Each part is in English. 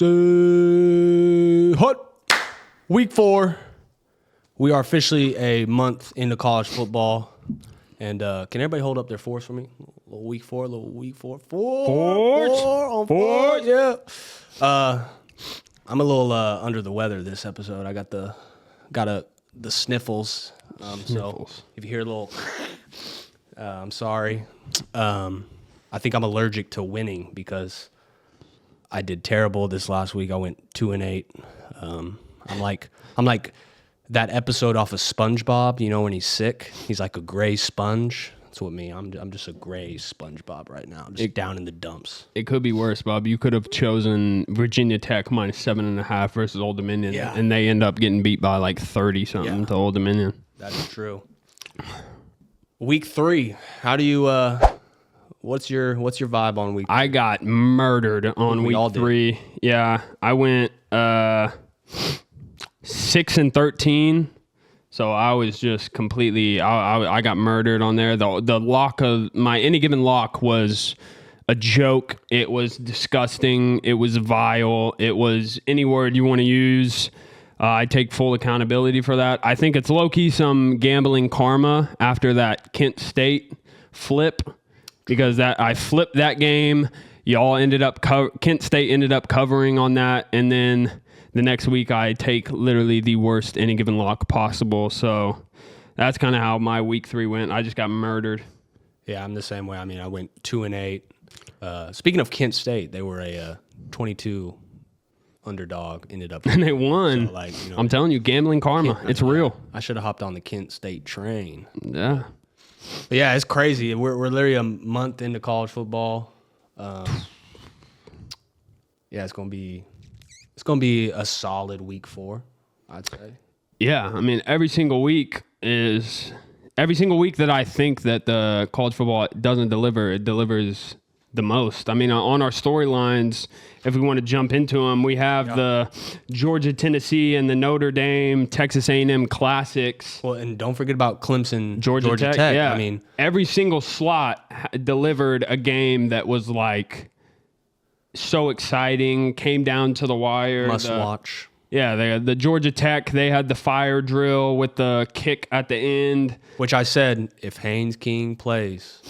Say hot. Week 4. We are officially a month into college football. And can everybody hold up their fours for me? Little week 4. Four. Yeah. I'm a little under the weather this episode. I got the sniffles. So if you hear a little, I'm sorry. I think I'm allergic to winning because I did terrible this last week. I went 2-8. I'm like that episode off of SpongeBob. You know when he's sick, he's like a gray sponge. That's what me. I'm just a gray SpongeBob right now. I'm just down in the dumps. It could be worse, Bob. You could have chosen Virginia Tech minus 7.5 versus Old Dominion, and they end up getting beat by like 30 something to Old Dominion. That's true. Week 3. How do you? What's your vibe on week 3? I got murdered on week 3. Yeah, I went 6-13. So I was just completely. I got murdered on there. The lock of my any given lock was a joke. It was disgusting. It was vile. It was any word you want to use. I take full accountability for that. I think it's low-key some gambling karma after that Kent State flip, because I flipped that game. Y'all ended up Kent State ended up covering on that, and then the next week I take literally the worst any given lock possible. So that's kind of how my week 3 went. I just got murdered. Yeah, I'm the same way. I mean, I went 2-8. Speaking of Kent State, they were a 22 underdog, ended up and they won. So, I'm telling you, gambling karma. It's real. I should have hopped on the Kent State train. Yeah. But yeah, it's crazy. We're literally a month into college football. Yeah, it's gonna be a solid week 4, I'd say. Yeah, I mean every single week that I think that the college football doesn't deliver, it delivers the most. I mean, on our storylines, if we want to jump into them, we have the Georgia, Tennessee, and the Notre Dame, Texas A&M classics. Well, and don't forget about Clemson, Georgia Tech. Yeah. I mean, every single slot delivered a game that was like so exciting, came down to the wire. Must watch. Yeah, the Georgia Tech, they had the fire drill with the kick at the end. Which I said, if Haynes King plays...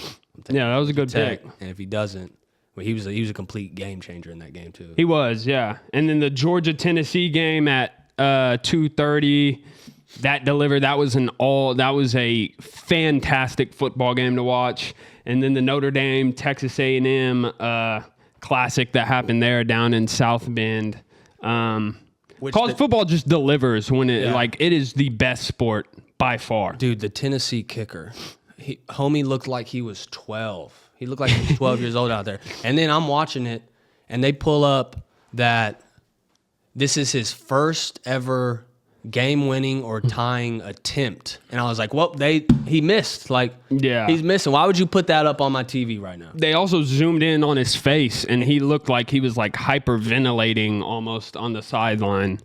Yeah, that was a good pick. And if he doesn't, well, he was a complete game changer in that game too. He was, yeah. And then the Georgia Tennessee game at 2:30, that delivered. That was a fantastic football game to watch. And then the Notre Dame Texas A&M classic that happened there down in South Bend. College football just delivers when it is the best sport by far. Dude, the Tennessee kicker. Homie looked like he was 12. He looked like he was 12 years old out there. And then I'm watching it, and they pull up that this is his first ever game-winning or tying attempt. And I was like, well, he missed. He's missing. Why would you put that up on my TV right now? They also zoomed in on his face, and he looked like he was like hyperventilating almost on the sideline.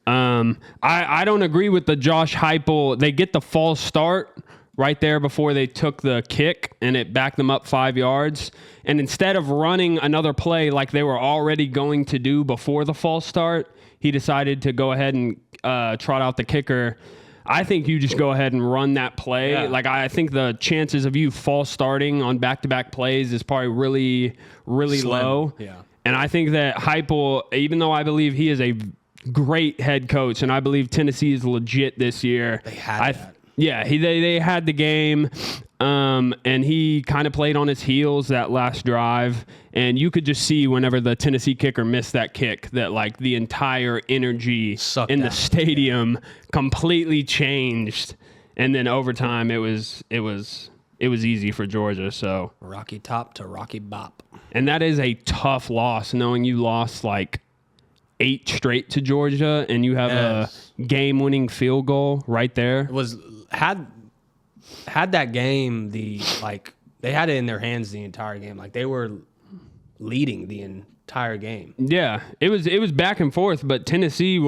I don't agree with the Josh Heupel. They get the false start right there before they took the kick, and it backed them up 5 yards. And instead of running another play like they were already going to do before the false start, he decided to go ahead and trot out the kicker. I think you just go ahead and run that play. Yeah. I think the chances of you false starting on back-to-back plays is probably really, really slim. Low. Yeah. And I think that Heupel, even though I believe he is a great head coach, and I believe Tennessee is legit this year. They had that. Yeah, they had the game, and he kind of played on his heels that last drive, and you could just see whenever the Tennessee kicker missed that kick that the entire energy in the stadium completely changed, and then overtime it was easy for Georgia. So Rocky Top to Rocky Bop, and that is a tough loss, knowing you lost 8 straight to Georgia, and you have a game-winning field goal right there. It was had that game they had it in their hands the entire game. They were leading the entire game. Yeah, it was back and forth, but Tennessee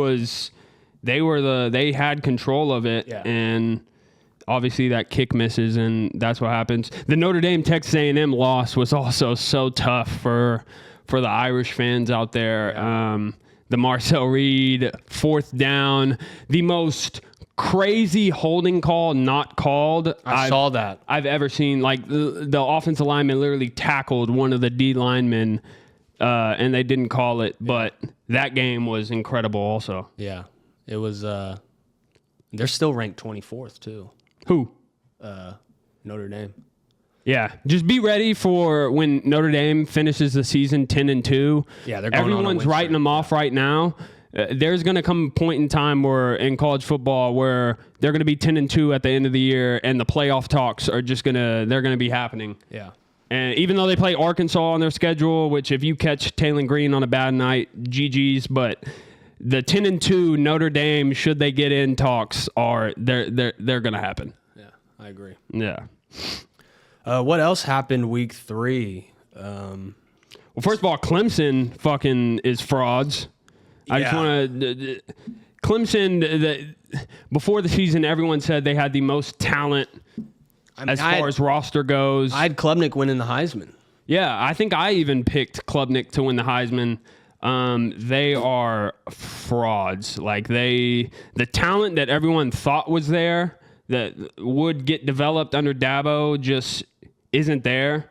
they had control of it, and obviously that kick misses, and that's what happens. The Notre Dame Texas A&M loss was also so tough for for the Irish fans out there. The Marcel Reed 4th down, the most crazy holding call not called I saw that I've ever seen. Like the offensive lineman literally tackled one of the D linemen, and they didn't call it. But that game was incredible. Also, yeah, it was. They're still ranked 24th too. Who? Notre Dame. Yeah, just be ready for when Notre Dame finishes the season 10-2. Yeah, they're going everyone's on a win writing streak. them off right now. There's going to come a point in time where in college football where they're going to be 10-2 at the end of the year, and the playoff talks are just they're going to be happening. Yeah. And even though they play Arkansas on their schedule, which if you catch Taylor Green on a bad night, GG's, but the 10-2 Notre Dame, should they get in talks, they're going to happen. Yeah, I agree. Yeah. What else happened week 3? Well, first of all, Clemson fucking is frauds. I just want to Clemson. Before the season, everyone said they had the most talent as far as roster goes. I had Klubnik winning the Heisman. Yeah, I think I even picked Klubnik to win the Heisman. They are frauds. Like the talent that everyone thought was there that would get developed under Dabo just isn't there.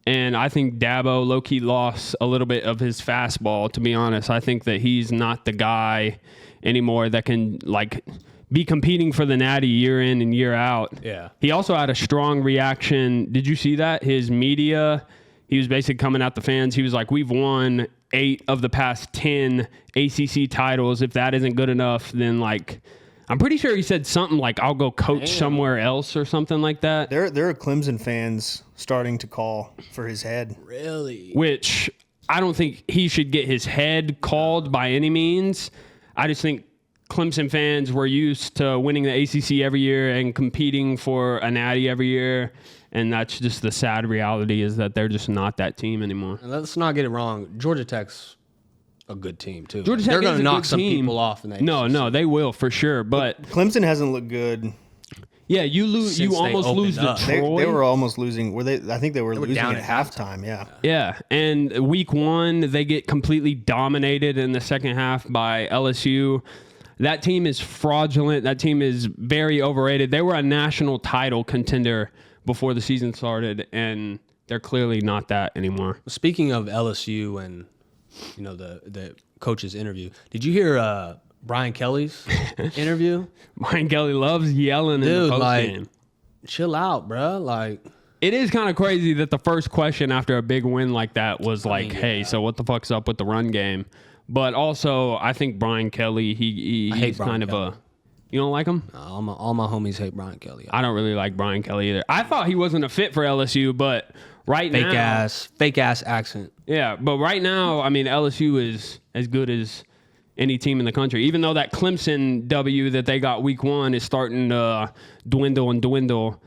And I think Dabo low-key lost a little bit of his fastball, to be honest. I think that he's not the guy anymore that can, like, be competing for the Natty year in and year out. Yeah. He also had a strong reaction. Did you see that? His media, he was basically coming at the fans. He was like, we've won 8 of the past 10 ACC titles. If that isn't good enough, then, like, I'm pretty sure he said something like, I'll go coach somewhere else or something like that. There are Clemson fans starting to call for his head. Really? Which I don't think he should get his head called by any means. I just think Clemson fans were used to winning the ACC every year and competing for a natty every year. And that's just the sad reality, is that they're just not that team anymore. And let's not get it wrong. Georgia Tech's a good team, too. Georgia Tech They're is going a to knock good some team. people off in that. No, they will for sure. But Clemson hasn't looked good. yeah, you lose. Since You they almost lose opened to up. Troy. They were almost losing. Were they? I think they were losing down at at halftime. Yeah. Yeah, and week 1, they get completely dominated in the second half by LSU. That team is fraudulent. That team is very overrated. They were a national title contender before the season started, and they're clearly not that anymore. Speaking of LSU and, you know, the coach's interview, did you hear Brian Kelly's interview? Brian Kelly loves yelling in Dude, the like, postgame. chill out, bruh. Like, It is kind of crazy that the first question after a big win like that was like, hey, so what the fuck's up with the run game? But also, I think Brian Kelly, I hate he's Brian kind Kelly. of a... You don't like him? all my homies hate Brian Kelly. I don't really like Brian Kelly either. I thought he wasn't a fit for LSU, but right now... Fake ass accent. Yeah, but right now, I mean, LSU is as good as any team in the country. Even though that Clemson W that they got week 1 is starting to dwindle.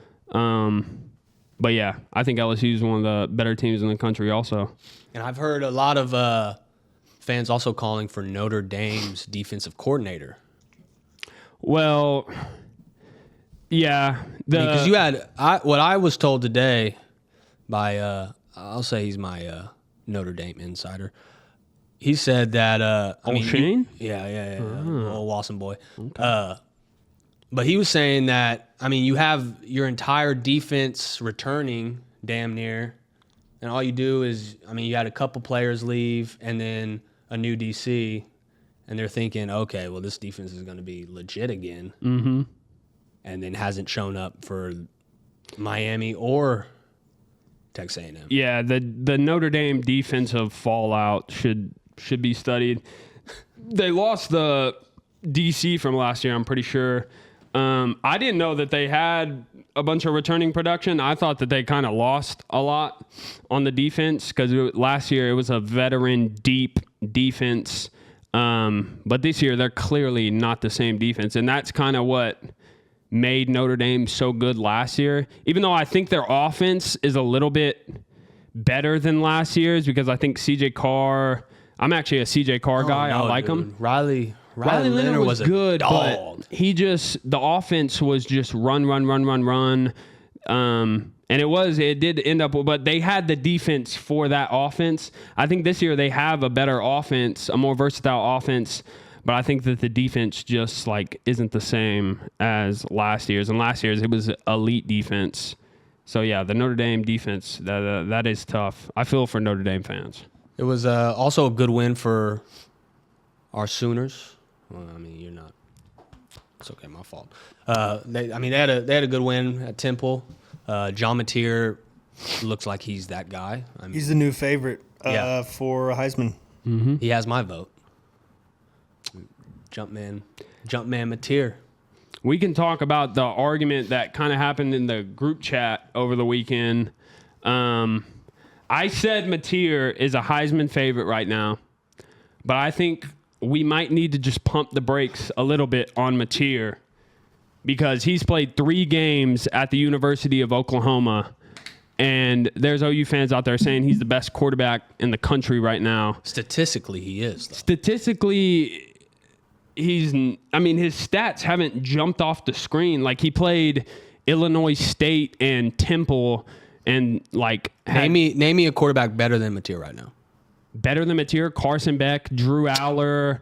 But yeah, I think LSU is one of the better teams in the country also. And I've heard a lot of fans also calling for Notre Dame's defensive coordinator. Well, yeah. Because you had what I was told today by I'll say he's my Notre Dame insider. He said that Shane? Yeah, old Wasson boy. But he was saying that, I mean, you have your entire defense returning damn near, and all you do is, I mean, you had a couple players leave and then a new DC, and they're thinking, okay, well, this defense is going to be legit again. Mm-hmm. And then hasn't shown up for Miami or Texas A&M. Yeah, the Notre Dame defensive fallout should be studied. They lost the DC from last year, I'm pretty sure. I didn't know that they had a bunch of returning production. I thought that they kind of lost a lot on the defense because last year it was a veteran deep defense. But this year they're clearly not the same defense. And that's kind of what made Notre Dame so good last year. Even though I think their offense is a little bit better than last year's, because I think CJ Carr, I'm actually a CJ Carr guy. I like him. Riley Leonard was good, dog. but the offense was just run. And And it did end up, but they had the defense for that offense. I think this year they have a better offense, a more versatile offense, but I think that the defense just like isn't the same as last year's. And last year's it was elite defense. So yeah, the Notre Dame defense, that is tough. I feel for Notre Dame fans. It was also a good win for our Sooners. Well, I mean, you're not. It's okay, my fault. They had a good win at Temple. John Mateer looks like he's that guy. I mean, He's the new favorite for Heisman. Mm-hmm. he has my vote. Jumpman Mateer. We can talk about the argument that kind of happened in the group chat over the weekend. I said Mateer is a Heisman favorite right now, but I think we might need to just pump the brakes a little bit on Mateer because he's played 3 games at the University of Oklahoma, and there's OU fans out there saying he's the best quarterback in the country right now. Statistically, he is, though. Statistically, his stats haven't jumped off the screen. Like, he played Illinois State and Temple and, like... Name me a quarterback better than Mateer right now. Better than Mateer, Carson Beck, Drew Aller,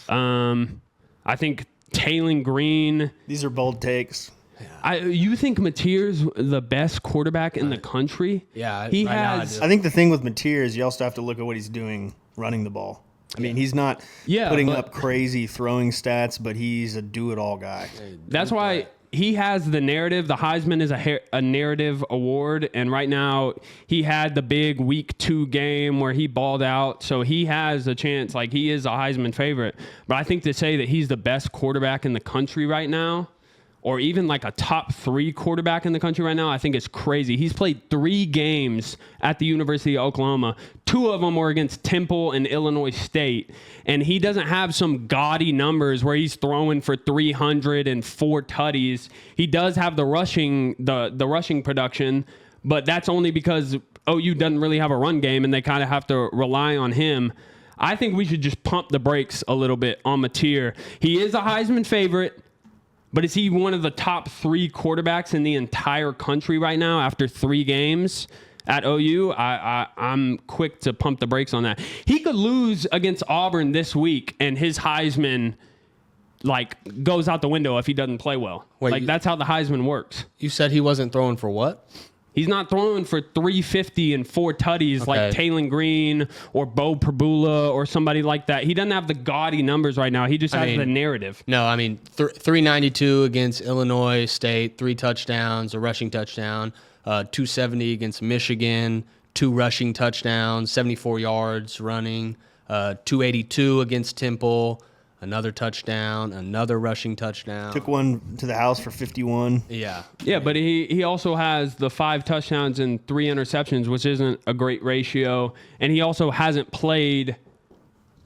I think Talon Green. These are bold takes. You think Mateer's the best quarterback in the country? Yeah, he right now I has. do. I think the thing with Mateer is you also have to look at what he's doing running the ball. I mean, he's not putting up crazy throwing stats, but he's a do-it-all guy. That's why he has the narrative. The Heisman is a narrative award, and right now he had the big week 2 game where he balled out, so he has a chance. Like, he is a Heisman favorite. But I think to say that he's the best quarterback in the country right now, or even like a top 3 quarterback in the country right now, I think it's crazy. He's played 3 games at the University of Oklahoma. 2 of them were against Temple and Illinois State. And he doesn't have some gaudy numbers where he's throwing for 304 tutties. He does have the rushing production, but that's only because OU doesn't really have a run game and they kind of have to rely on him. I think we should just pump the brakes a little bit on Mateer. He is a Heisman favorite. But is he one of the top 3 quarterbacks in the entire country right now after 3 games at OU? I'm quick to pump the brakes on that. He could lose against Auburn this week, and his Heisman goes out the window if he doesn't play well. Wait, That's how the Heisman works. You said he wasn't throwing for what? He's not throwing for 350 and 4 tutties like Talon Green or Bo Perbula or somebody like that. He doesn't have the gaudy numbers right now. He just has the narrative. No, 392 against Illinois State, 3 touchdowns, a rushing touchdown, 270 against Michigan, 2 rushing touchdowns, 74 yards running, 282 against Temple, another touchdown, another rushing touchdown. Took one to the house for 51. Yeah. Yeah, but he also has the 5 touchdowns and 3 interceptions, which isn't a great ratio. And he also hasn't played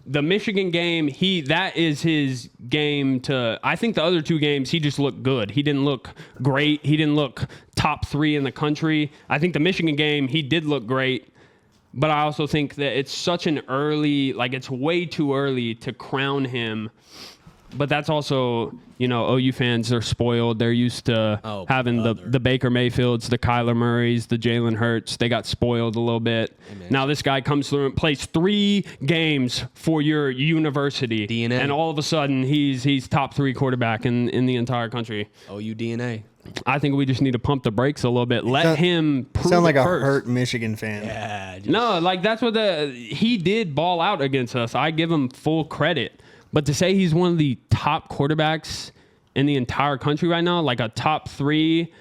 the Michigan game. That is his game to. I think the other 2 games he just looked good. He didn't look great. He didn't look top 3 in the country. I think the Michigan game he did look great. But I also think that it's such an early, it's way too early to crown him. But that's also, OU fans are spoiled. They're used to having the Baker Mayfields, the Kyler Murrays, the Jalen Hurts. They got spoiled a little bit. Amen. Now this guy comes through and plays 3 games for your university. DNA. And all of a sudden he's top 3 quarterback in the entire country. OU DNA. I think we just need to pump the brakes a little bit. Let him prove sound like it a first. hurt Michigan fan. Yeah. No, that's what he did ball out against us. I give him full credit. But to say he's one of the top quarterbacks in the entire country right now, like a top 3,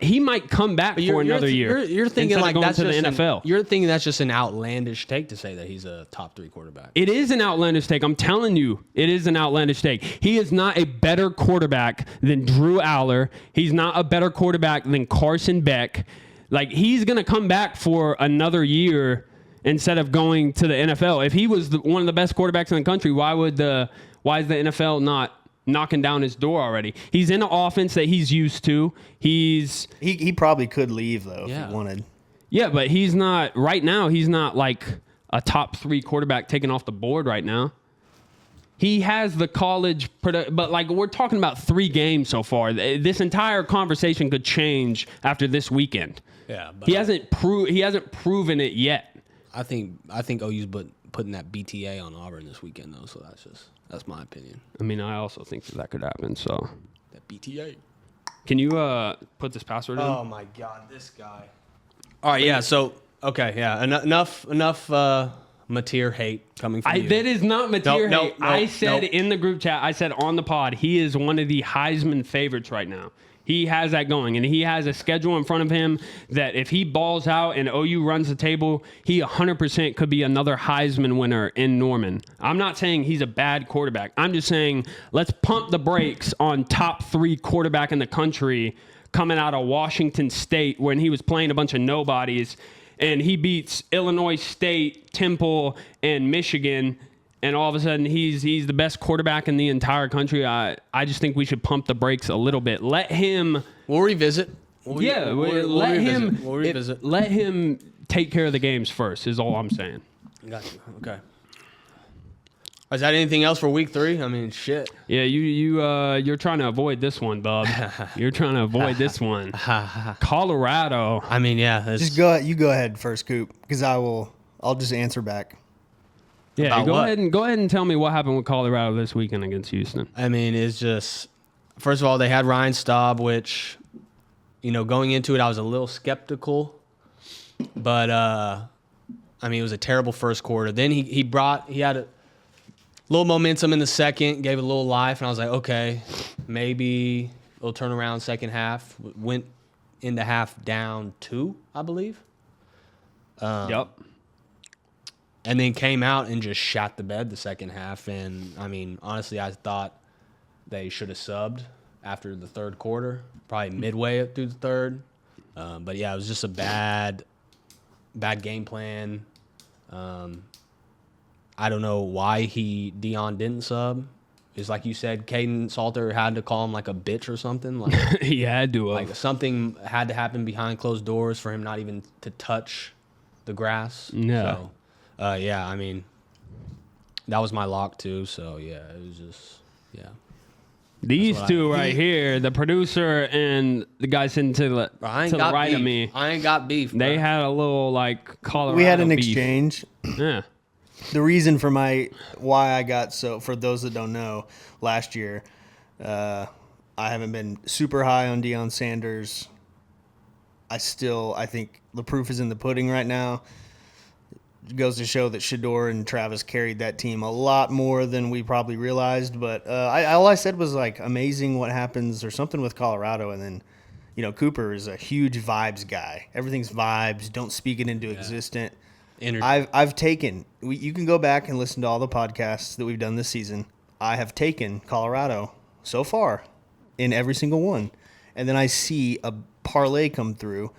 he might come back for another year. You're thinking like that's to the just NFL. You're thinking that's just an outlandish take to say that he's a top 3 quarterback. It is an outlandish take. I'm telling you, it is an outlandish take. He is not a better quarterback than Drew Aller. He's not a better quarterback than Carson Beck. He's going to come back for another year instead of going to the NFL. If he was one of the best quarterbacks in the country, why is the NFL not knocking down his door already? He's in an offense that he's used to. He probably could leave though if he wanted. Yeah, but he's not right now. He's not like a top 3 quarterback taken off the board right now. He has the college, but we're talking about 3 games so far. This entire conversation could change after this weekend. Yeah, but he hasn't proven it yet. I think OU's putting that BTA on Auburn this weekend though, so that's my opinion. I mean, I also think that could happen. So that BTA. Can you put this password in? Oh my God, this guy. All right, yeah. So okay, yeah. Enough. Mateer hate coming from you. That is not Mateer hate. I said nope. in the group chat, I said on the pod, he is one of the Heisman favorites right now. He has that going, and he has a schedule in front of him that if he balls out and OU runs the table, he 100% could be another Heisman winner in Norman. I'm not saying he's a bad quarterback. I'm just saying let's pump the brakes on top 3 quarterback in the country coming out of Washington State when he was playing a bunch of nobodies. And he beats Illinois State, Temple, and Michigan, and all of a sudden he's the best quarterback in the entire country. I just think we should pump the brakes a little bit. Let him. We'll revisit. We'll revisit. Let him take care of the games first. Is all I'm saying. Got you. Okay. Is that anything else for week 3? I mean, shit. Yeah, you're trying to avoid this one, bub. You're trying to avoid this one. Colorado. I mean, yeah. Just go. You go ahead first, Coop, because I'll just answer back. Yeah, go ahead and tell me what happened with Colorado this weekend against Houston. I mean, it's just first of all they had Ryan Staub, which going into it I was a little skeptical, but I mean it was a terrible first quarter. Then he had a little momentum in the second, gave it a little life, and I was like, okay, maybe it'll turn around second half. Went into half down 2, I believe. Yep. And then came out and just shot the bed the second half. And, I mean, honestly, I thought they should have subbed after the third quarter, probably midway through the third. But, yeah, it was just a bad game plan. I don't know why Dion didn't sub. It's like you said, Caden Salter had to call him like a bitch or something. Like he had to. Like something had to happen behind closed doors for him not even to touch the grass. No. So, yeah, I mean, that was my lock too. So yeah, it was just These two right here, the producer and the guy sitting to the right of me. I ain't got beef. They had a little like Colorado. We had an beef. exchange. Yeah. The reason for why I got for those that don't know, last year, I haven't been super high on Deion Sanders. I think the proof is in the pudding right now. It goes to show that Shedeur and Travis carried that team a lot more than we probably realized. But all I said was like amazing what happens or something with Colorado. And then, Cooper is a huge vibes guy. Everything's vibes. Don't speak it into existence. I've taken – you can go back and listen to all the podcasts that we've done this season. I have taken Colorado so far in every single one. And then I see a parlay come through,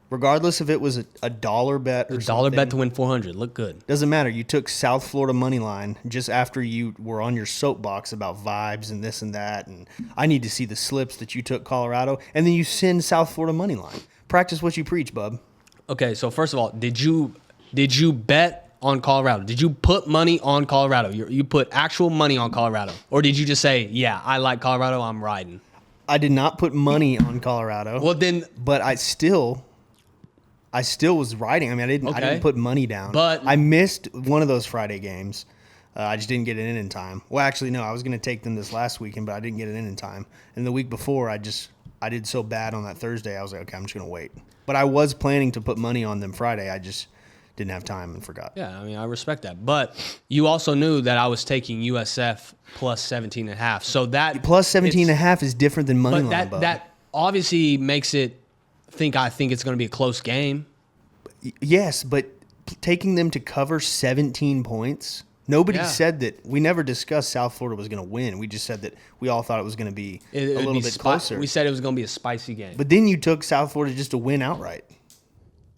regardless if it was a dollar bet or something. Dollar bet to win 400. Look good. Doesn't matter. You took South Florida money line just after you were on your soapbox about vibes and this and that. And I need to see the slips that you took Colorado. And then you send South Florida money line. Practice what you preach, bub. Okay, so first of all, did you bet on Colorado? Did you put money on Colorado? You put actual money on Colorado? Or did you just say, yeah, I like Colorado, I'm riding? I did not put money on Colorado. Well, then... But I still was riding. I mean, I didn't put money down. But I missed one of those Friday games. I just didn't get it in time. Well, actually, no, I was going to take them this last weekend, but I didn't get it in time. And the week before, I did so bad on that Thursday, I was like, okay, I'm just going to wait. But I was planning to put money on them Friday. I just didn't have time and forgot. Yeah, I mean, I respect that. But you also knew that I was taking USF plus 17.5. So that plus 17.5 is different than money line. But that obviously makes it I think it's going to be a close game. Yes, but taking them to cover 17 points. Nobody said that. We never discussed South Florida was going to win. We just said that we all thought it was going to be a little bit closer. We said it was going to be a spicy game. But then you took South Florida just to win outright.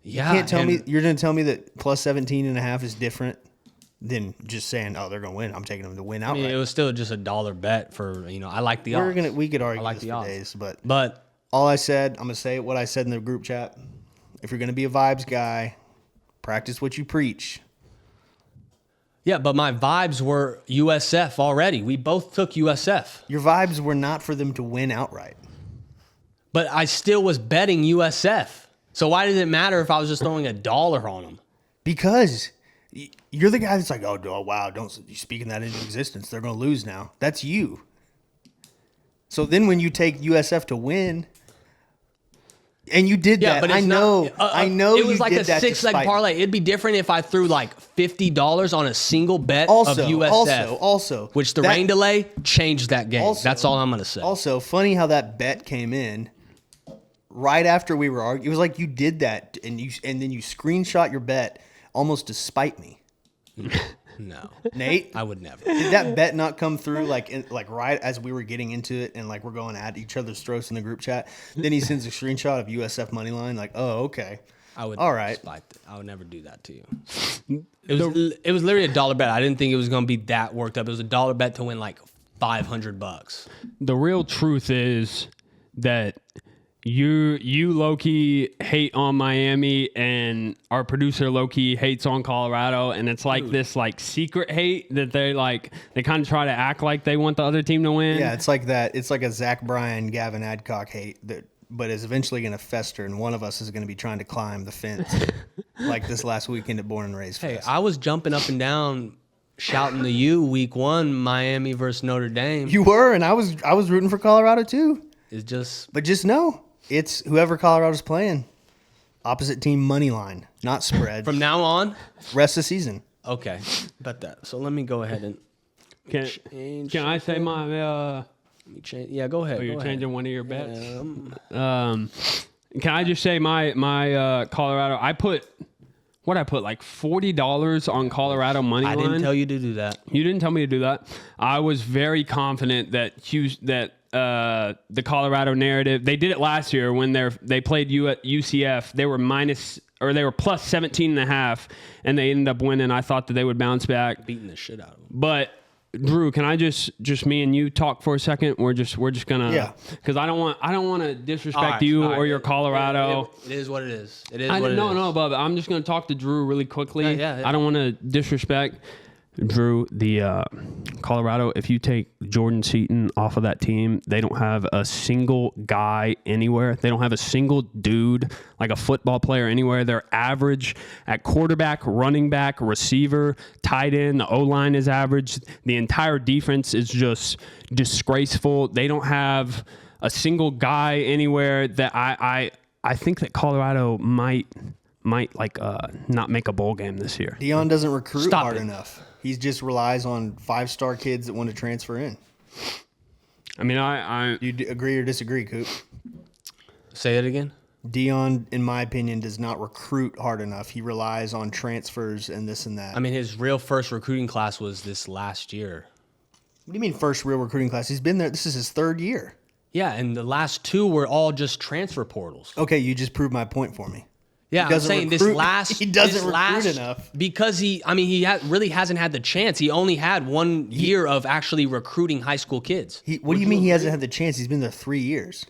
Yeah, you can't tell me you're going to tell me that plus 17.5 is different than just saying, "Oh, they're going to win." I'm taking them to win outright. I mean, it was still just a dollar bet for I like the odds. We could argue this for days, but all I said, I'm going to say what I said in the group chat. If you're going to be a vibes guy, practice what you preach. Yeah, but my vibes were USF already. We both took USF. Your vibes were not for them to win outright. But I still was betting USF. So why did it matter if I was just throwing $1 on them? Because you're the guy that's like, oh wow, don't you speaking that into existence. They're going to lose now. That's you. So then when you take USF to win, and you did that, but I it's know it was you like did a that 6-leg parlay. It'd be different if I threw like $50 on a single bet Also, of USF. also, which the that- rain delay changed that game. Also- That's all I'm gonna say. Also, funny how that bet came in right after we were arguing. It was like you did that, and then you screenshot your bet almost to spite me. No, Nate, I would never. did that bet not come through like right as we were getting into it and like we're going at each other's throats in the group chat? Then he sends a screenshot of USF money line. Like, oh, okay. I would. All right. I would never do that to you. It was literally $1 bet. I didn't think it was gonna be that worked up. It was $1 bet to win like $500. The real truth is that you low-key hate on Miami and our producer low-key hates on Colorado, and it's like this like secret hate that they kind of try to act like they want the other team to win. Yeah, it's like that. It's like a Zach Bryan, Gavin Adcock hate but is eventually going to fester, and one of us is going to be trying to climb the fence like this last weekend at Born and Raised Hey, Fest. I was jumping up and down, shouting the U week 1, Miami versus Notre Dame. You were, and I was rooting for Colorado too. It's just But just know, it's whoever Colorado's playing. Opposite team money line, not spread. from now on. Rest of the season. Okay, bet that. So let me go ahead and Can I say my? let me change. Yeah, go ahead. You're go changing ahead. one of your bets. Can I just say my Colorado? I put like $40 on Colorado money I line. didn't tell you to do that. You didn't tell me to do that. I was very confident that the Colorado narrative. They did it last year when they played UCF. They were plus 17.5, and they ended up winning. I thought that they would bounce back, Beating the shit out of them. but. Drew, can I just me and you talk for a second? We're just gonna because I don't want to disrespect you or your Colorado. It is what it is. It is No, what it is. Bubba. I'm just gonna talk to Drew really quickly. Yeah. I don't want to disrespect Drew. The Colorado. If you take Jordan Seaton off of that team, they don't have a single guy anywhere. They don't have a single dude like a football player anywhere. They're average at quarterback, running back, receiver, tight end. The O-line is average. The entire defense is just disgraceful. They don't have a single guy anywhere that I think that Colorado might like not make a bowl game this year. Dion doesn't recruit Stop hard it. enough. He just relies on 5-star kids that want to transfer in. I mean, I Do you agree or disagree, Coop? Say it again. Dion, in my opinion, does not recruit hard enough. He relies on transfers and this and that. I mean, his real first recruiting class was this last year. What do you mean first real recruiting class? He's been there. This is his 3rd year. Yeah, and the last 2 were all just transfer portals. Okay, you just proved my point for me. Yeah, I'm doesn't saying recruit- this last he doesn't this recruit last, enough. because he really hasn't had the chance. He only had 1 year of actually recruiting high school kids. What do you mean he hasn't had the chance? He's been there 3 years.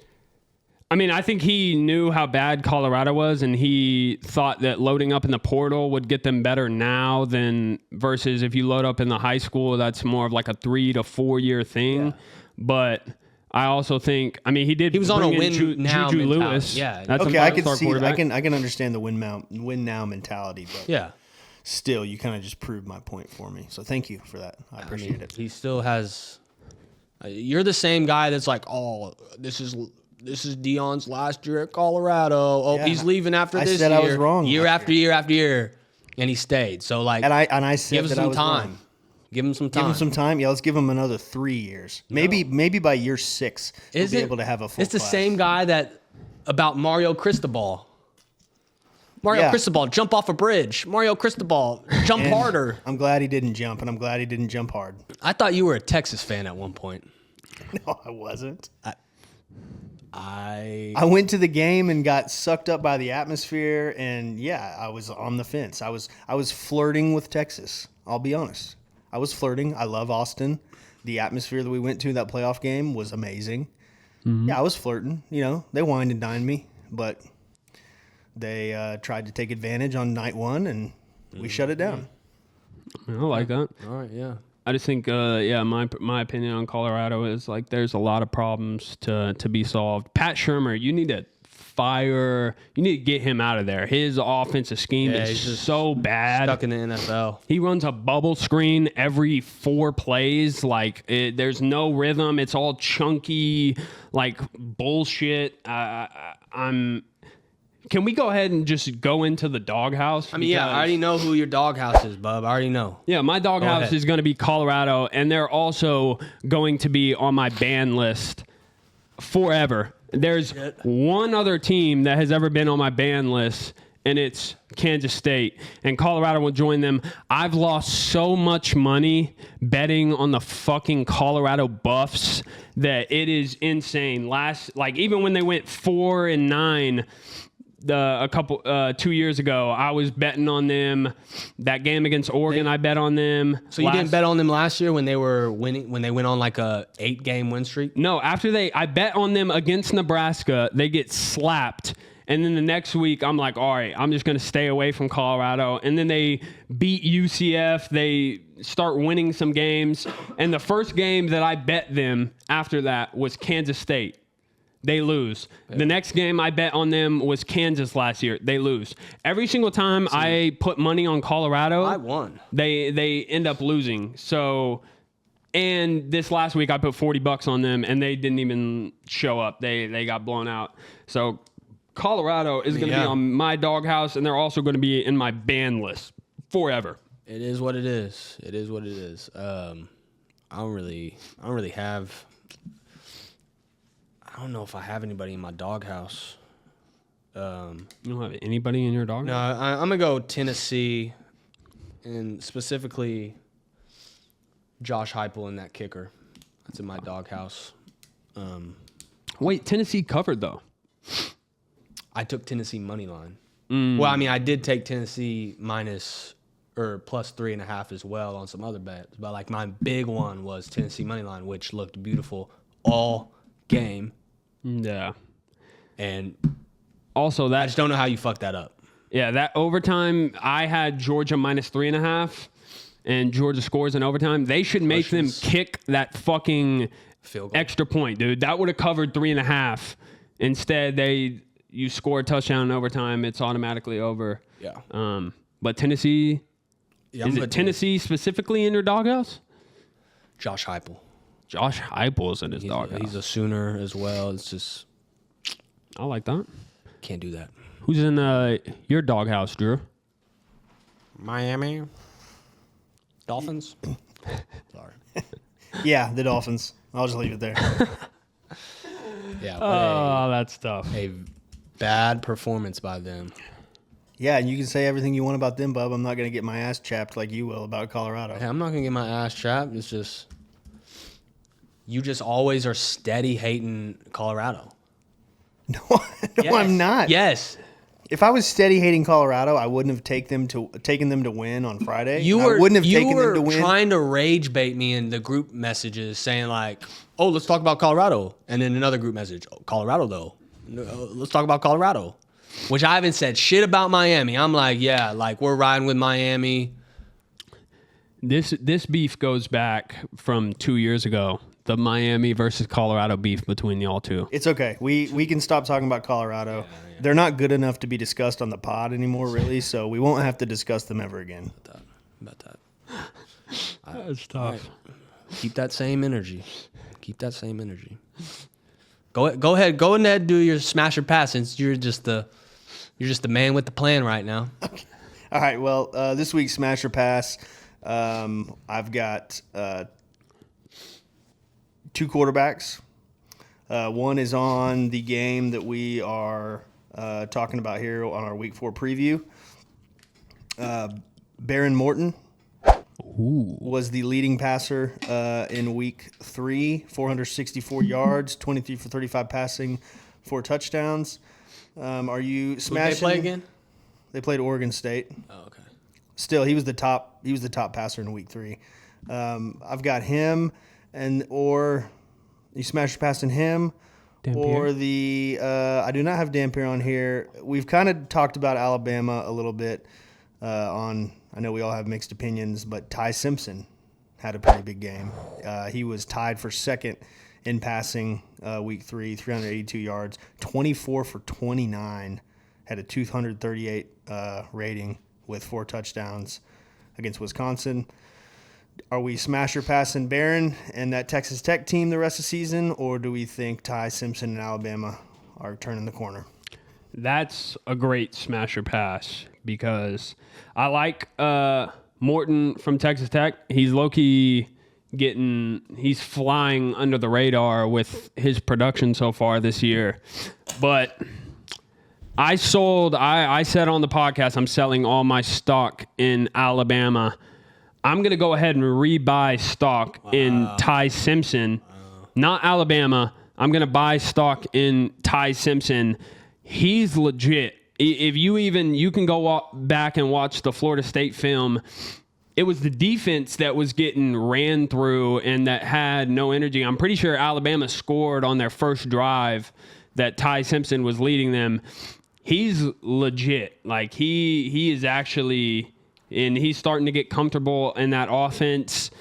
I think he knew how bad Colorado was, and he thought that loading up in the portal would get them better now than versus if you load up in the high school, that's more of like a 3 to 4 year thing. Yeah. But I also think, he was on a bring win in now Juju mentality. Lewis. Yeah. That's Okay, a I can five-star see. quarterback. I can understand the win now mentality, but Yeah. still, you kind of just proved my point for me. So thank you for that. I appreciate it. He still has. You're the same guy that's like, oh, this is Dion's last year at Colorado. Oh, Yeah, he's leaving after I this said year. I was wrong Year last after year after year, and he stayed. So like, And I said give him that I some was time. wrong. Give him some time. Give him some time. Yeah, let's give him another 3 years. Maybe by year 6 we'll be able to have a full It's the class. same guy that about Mario Cristobal. Mario Yeah. Cristobal, jump off a bridge. Mario Cristobal, jump And harder. I'm glad he didn't jump, and I'm glad he didn't jump hard. I thought you were a Texas fan at one point. No, I wasn't. I went to the game and got sucked up by the atmosphere, and yeah, I was on the fence. I was flirting with Texas. I'll be honest. I was flirting. I love Austin. The atmosphere that we went to that playoff game was amazing. Mm-hmm. Yeah, I was flirting. They wined and dined me, but they tried to take advantage on night 1, and we shut it down. I like that. all right, yeah. I just think, my opinion on Colorado is like there's a lot of problems to be solved. Pat Shermer, you need to fire. You need to get him out of there. His offensive scheme he's is just so bad. Stuck in the NFL. He runs a bubble screen every 4 plays. Like, there's no rhythm. It's all chunky, like, bullshit. Can we go ahead and just go into the doghouse? I mean, yeah, I already know who your doghouse is, bub. I already know. Yeah, my doghouse ahead. is going to be Colorado, and they're also going to be on my ban list forever. There's one other team that has ever been on my ban list, and it's Kansas State, and Colorado will join them. I've lost so much money betting on the fucking Colorado Buffs that it is insane. Even when they went 4-9, 2 years ago, I was betting on them. That game against Oregon, I bet on them. So you didn't bet on them last year when they were winning, when they went on like a 8-game win streak? No, I bet on them against Nebraska. They get slapped. And then the next week, I'm like, all right, I'm just going to stay away from Colorado. And then they beat UCF. They start winning some games. And the first game that I bet them after that was Kansas State. They lose. Yeah. The next game I bet on them was Kansas last year. They lose. Every single time I put money on Colorado, I won. They end up losing. So, and this last week I put $40 on them, and they didn't even show up. They got blown out. So Colorado is going to be on my doghouse, and they're also going to be in my ban list forever. It is what it is. It is what it is. I don't really have. I don't know if I have anybody in my doghouse. You don't have anybody in your doghouse? No, I'm going to go Tennessee, and specifically Josh Heupel in that kicker. That's in my doghouse. Wait, Tennessee covered, though. I took Tennessee money line. Well, I mean, I did take Tennessee minus or plus 3.5 as well on some other bets. But, like, my big one was Tennessee money line, which looked beautiful all game. Yeah. And also I just don't know how you fucked that up. Yeah, that overtime, I had Georgia minus 3.5, and Georgia scores in overtime. They should make them kick that fucking field goal. Extra point, dude. That would have covered 3.5. Instead, you score a touchdown in overtime, it's automatically over. Yeah. But Tennessee, is it Tennessee specifically in your doghouse? Josh Heupel. Josh Heupel's in his doghouse. He's a Sooner as well. It's just, I like that. Can't do that. Who's in your doghouse, Drew? Miami Dolphins. Sorry. Yeah, the Dolphins. I'll just leave it there. Yeah. Oh, that's tough. A bad performance by them. Yeah, and you can say everything you want about them, bub. I'm not going to get my ass chapped like you will about Colorado. Hey, I'm not going to get my ass chapped. It's just, you just always are steady hating Colorado. No, Yes. I'm not. Yes. If I was steady hating Colorado, I wouldn't have taken them to win on Friday. You I wouldn't have taken were them to win. trying to rage bait me in the group messages saying like, oh, let's talk about Colorado. And then another group message, oh, Colorado though. No, let's talk about Colorado. Which I haven't said shit about Miami. I'm like, yeah, like we're riding with Miami. This beef goes back from 2 years ago. The Miami versus Colorado beef between y'all two. It's okay. We can stop talking about Colorado. Yeah. They're not good enough to be discussed on the pod anymore, really, so we won't have to discuss them ever again. About that. That's tough. Right. Keep that same energy. Go ahead. Go ahead and do your smash or pass since you're just the man with the plan right now. Okay. All right. Well, this week's smash or pass, I've got 2 quarterbacks. One is on the game that we are talking about here on our Week 4 preview. Baron Morton was the leading passer in Week 3, 464 yards, 23 for 35 passing, 4 touchdowns. Are you smashing? Who did they play again? They played Oregon State. Oh, okay. Still, he was the top passer in Week 3. I've got him. Or you smash passing him, or the I do not have Dampier on here. We've kind of talked about Alabama a little bit I know we all have mixed opinions, but Ty Simpson had a pretty big game. He was tied for second in passing week 3, 382 yards, 24 for 29, had a 238 rating with 4 touchdowns against Wisconsin. Are we smasher passing Barron and that Texas Tech team the rest of the season, or do we think Ty Simpson and Alabama are turning the corner? That's a great smasher pass because I like Morton from Texas Tech. He's low-key he's flying under the radar with his production so far this year. But I said on the podcast I'm selling all my stock in Alabama. I'm going to go ahead and rebuy stock in Ty Simpson, not Alabama. I'm going to buy stock in Ty Simpson. He's legit. If you can go back and watch the Florida State film. It was the defense that was getting ran through and that had no energy. I'm pretty sure Alabama scored on their first drive that Ty Simpson was leading them. He's legit. Like he is actually, and he's starting to get comfortable in that offense.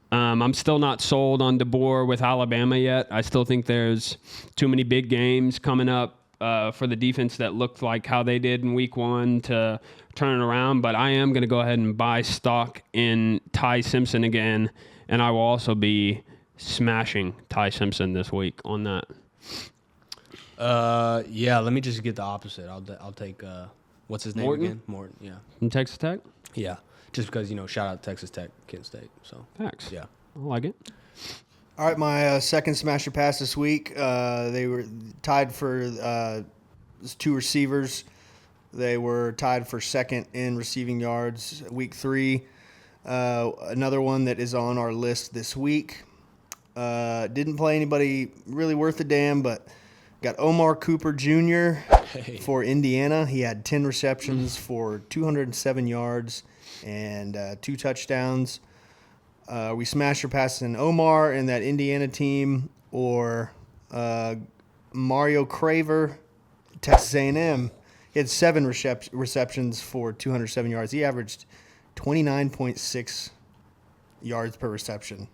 I'm still not sold on DeBoer with Alabama yet. I still think there's too many big games coming up for the defense that looked like how they did in week 1 to turn it around. But I am going to go ahead and buy stock in Ty Simpson again, and I will also be smashing Ty Simpson this week on that. Yeah, let me just get the opposite. I'll take what's his name Morton? again? Morton. Yeah. From Texas Tech? Yeah. Just because shout out Texas Tech, Kent State. So Facts. yeah, I like it. All right, my second smasher pass this week. They were tied for 2 receivers. They were tied for second in receiving yards week 3. Another one that is on our list this week. Didn't play anybody really worth a damn, but got Omar Cooper Jr. for Indiana. He had 10 receptions for 207 yards and 2 touchdowns. We smashed or passing Omar and that Indiana team, or Mario Craver, Texas A&M. He had 7 receptions for 207 yards. He averaged 29.6 yards per reception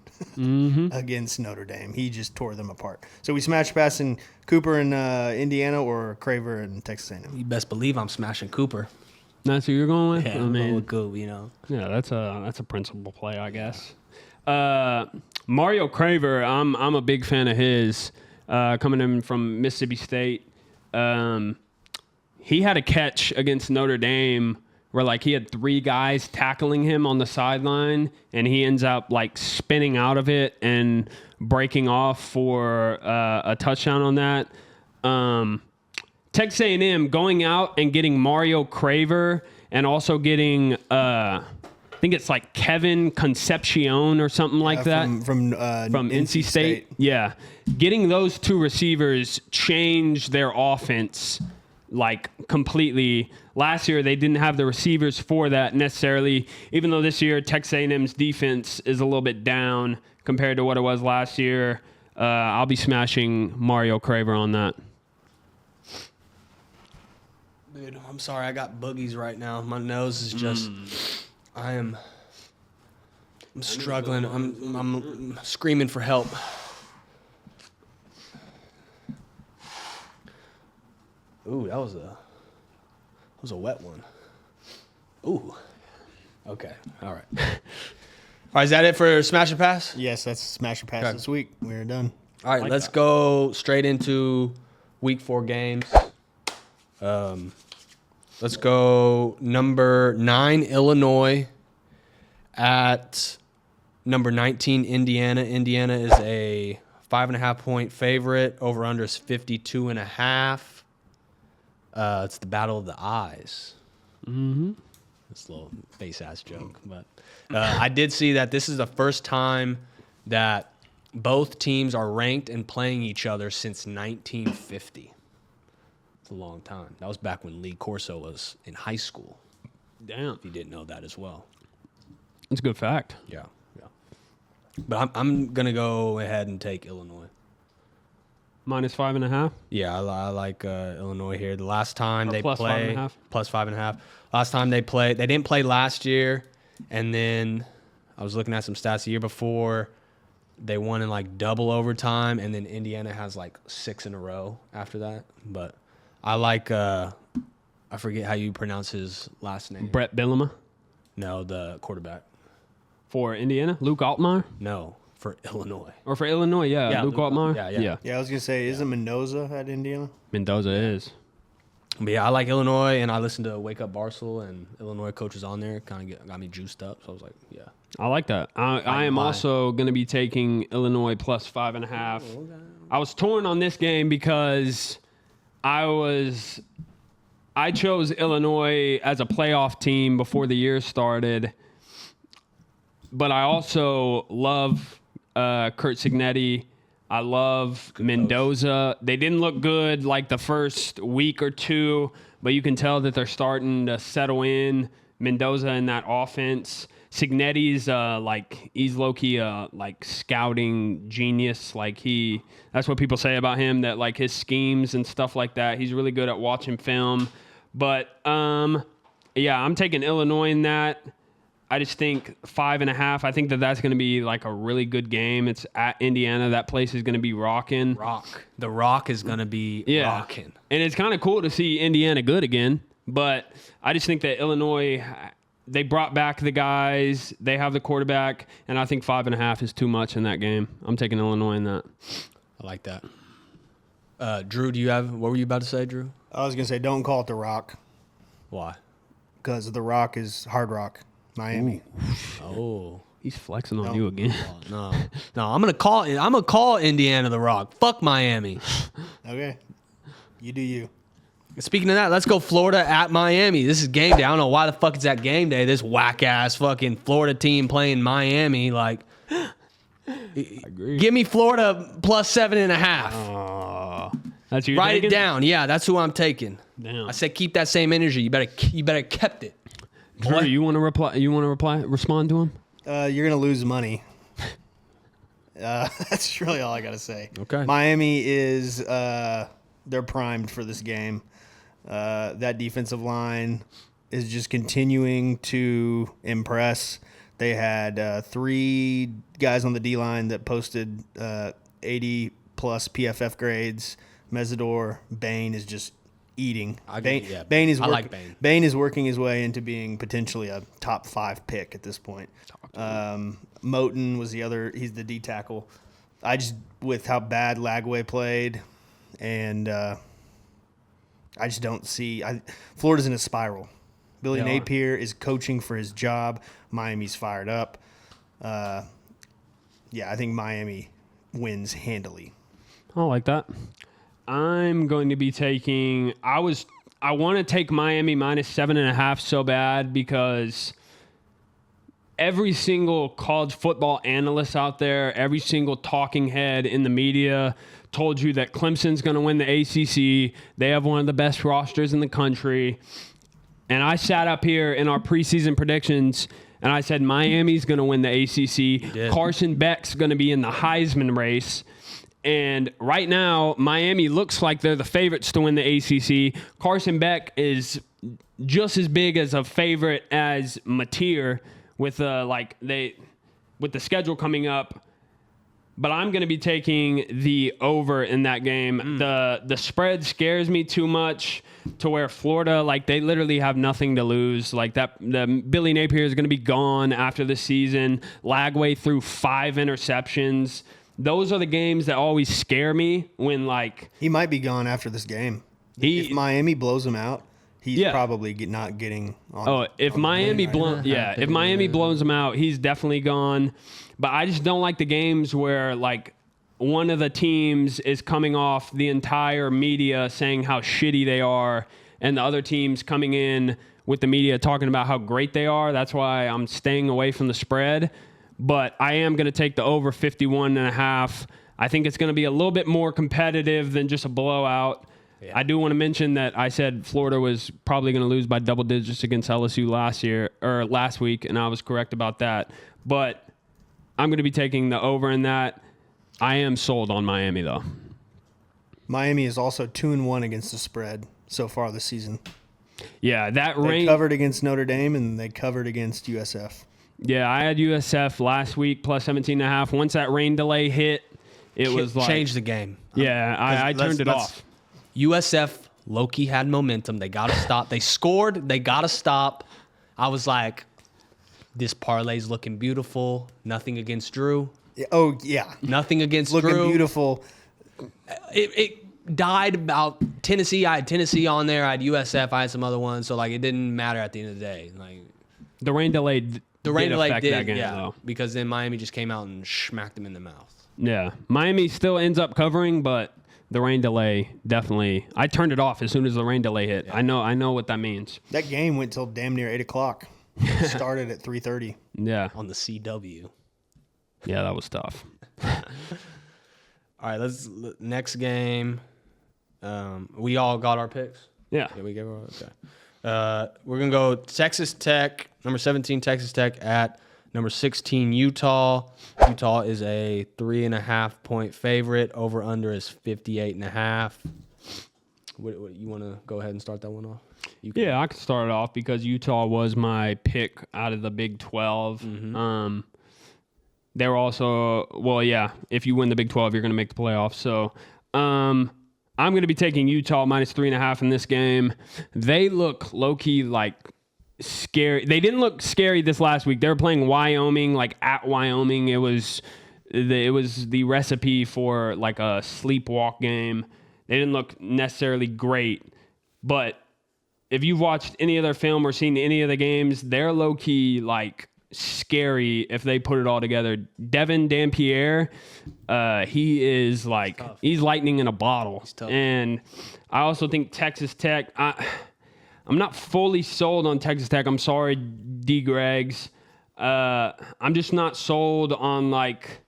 against Notre Dame. He just tore them apart. So we smashed passing Cooper in Indiana or Craver in Texas A&M. you best believe I'm smashing Cooper. That's who you're going with? Yeah, I I'm going mean, with Coop, yeah, that's a principal play, I guess. Mario Craver, I'm a big fan of his, coming in from Mississippi State. He had a catch against Notre Dame where he had 3 guys tackling him on the sideline, and he ends up spinning out of it and breaking off for a touchdown on that. Texas A&M going out and getting Mario Craver and also getting I think it's Kevin Concepcion or something like that from NC State. Yeah, getting those 2 receivers changed their offense completely. Last year they didn't have the receivers for that necessarily, even though this year Texas A&M's defense is a little bit down compared to what it was last year. I'll be smashing Mario Craver on that. Dude, I'm sorry. I got boogies right now. My nose is just. I'm struggling. I'm screaming for help. Ooh, that was a wet one. Ooh. Okay. All right. All right. Is that it for Smash or Pass? Yes, that's smasher pass Okay. this week. We're done. All right. Let's go straight into week 4 games. Let's go number 9, Illinois, at number 19, Indiana. Indiana is a 5.5-point favorite. Over under is 52.5. It's the battle of the eyes. Mm-hmm. It's a little face-ass joke. But I did see that this is the first time that both teams are ranked and playing each other since 1950. A long time. That was back when Lee Corso was in high school. Damn. If you didn't know that as well. That's a good fact. Yeah. But I'm gonna go ahead and take Illinois. Minus 5.5. Yeah, I like Illinois here. The last time they plus played 5.5. plus 5.5. Last time they played, they didn't play last year, and then I was looking at some stats the year before. They won in like double overtime, and then Indiana has like 6 in a row after that. But I like I forget how you pronounce his last name. Brett Bielema No, the quarterback. for Indiana. Luke Altmaier. No, for Illinois. Or for Illinois, yeah. Luke Altmaier. Yeah. Yeah, I was gonna say, isn't Mendoza at Indiana? Mendoza is. But yeah, I like Illinois, and I listened to Wake Up Barcel, and Illinois coaches on there. Kind of got me juiced up. So I was like, yeah. I like that. I am also going to be taking Illinois plus 5.5. I was torn on this game because I chose Illinois as a playoff team before the year started, but I also love Kurt Signetti. I love Mendoza. They didn't look good like the first week or two, but you can tell that they're starting to settle in. Mendoza in that offense. Signetti's he's low-key like scouting genius. That's what people say about him, that like his schemes and stuff like that. He's really good at watching film. But yeah, I'm taking Illinois in that. I just think 5.5. I think that's going to be like a really good game. It's at Indiana. That place is going to be rocking. The Rock is going to be rocking. And it's kind of cool to see Indiana good again. But I just think that Illinois, they brought back the guys. They have the quarterback. And I think 5.5 is too much in that game. I'm taking Illinois in that. I like that. Drew, what were you about to say, Drew? I was gonna say, don't call it the Rock, Why? because the Rock is Hard Rock, Miami. Oh. He's flexing on you again. No, I'm gonna call Indiana the Rock. Fuck Miami. Okay, you do you. Speaking of that, let's go Florida at Miami. This is game day. I don't know why the fuck it's at game day. This whack ass fucking Florida team playing Miami. Like, I agree. give me Florida plus 7.5. That's you. Write it down. Yeah, that's who I'm taking. Damn. I said keep that same energy. You better kept it. Drew, you want to reply? Respond to him? You're gonna lose money. That's really all I gotta say. Okay. Miami is they're primed for this game. That defensive line is just continuing to impress. They had 3 guys on the D line that posted 80 plus PFF grades. Mesidor, Bain is just eating. Bain is working his way into being potentially a top 5 pick at this point. Moten was the other. He's the D tackle. With how bad Lagway played, and I just don't see. Florida's in a spiral. Billy Napier is coaching for his job. Miami's fired up. I think Miami wins handily. I like that. I'm going to be taking. I want to take Miami minus 7.5 so bad because every single college football analyst out there, every single talking head in the media told you that Clemson's going to win the ACC. They have one of the best rosters in the country. And I sat up here in our preseason predictions and I said Miami's going to win the ACC. Carson Beck's going to be in the Heisman race. And right now, Miami looks like they're the favorites to win the ACC. Carson Beck is just as big as a favorite as Mateer with the schedule coming up. But I'm going to be taking the over in that game. The spread scares me too much to where Florida, they literally have nothing to lose. The Billy Napier is going to be gone after the season. Lagway threw 5 interceptions. Those are the games that always scare me when he might be gone after this game. If Miami blows him out, he's probably not getting on. If Miami blows him out, he's definitely gone. But I just don't like the games where one of the teams is coming off the entire media saying how shitty they are, and the other team's coming in with the media talking about how great they are. That's why I'm staying away from the spread. But I am going to take the over 51.5. I think it's going to be a little bit more competitive than just a blowout. Yeah. I do want to mention that I said Florida was probably going to lose by double digits against LSU last week, and I was correct about that. But I'm going to be taking the over in that. I am sold on Miami, though. Miami is also 2-1 against the spread so far this season. Yeah, they covered against Notre Dame, and they covered against USF. Yeah, I had USF last week plus 17.5. Once that rain delay hit, it was like changed the game. Yeah, I turned it off. USF low-key had momentum. They got to stop. They scored. They got to stop. I was like, this parlay's looking beautiful. Nothing against Drew. Oh, yeah. Nothing against Looking Drew. beautiful. It died about Tennessee. I had Tennessee on there. I had USF. I had some other ones. So, like, it didn't matter at the end of the day. Like, The rain delay did affect that game, though. because then Miami just came out and smacked them in the mouth. Yeah. Miami still ends up covering, but the rain delay definitely. I turned it off as soon as the rain delay hit. Yeah. I know what that means. That game went till damn near 8 o'clock. Started at 3:30. Yeah. On the CW. Yeah, that was tough. All right, next game. We all got our picks? Yeah. We gave our okay. We're going to go Texas Tech, number 17 Texas Tech at number 16 Utah. Utah is a 3.5 point favorite. Over under is 58.5. What you want to go ahead and start that one off? Yeah, I can start it off because Utah was my pick out of the Big 12. Mm-hmm. They were also, if you win the Big 12, you're going to make the playoffs. So I'm going to be taking Utah minus 3.5 in this game. They look low-key like scary. They didn't look scary this last week. They were playing Wyoming, like at Wyoming. It was the recipe for like a sleepwalk game. They didn't look necessarily great, but if you've watched any other film or seen any of the games, they're low-key like scary if they put it all together. Devin Dampierre, he is like he's lightning in a bottle. And I also think Texas Tech. I'm not fully sold on Texas Tech. I'm sorry, D. Greggs. I'm just not sold on like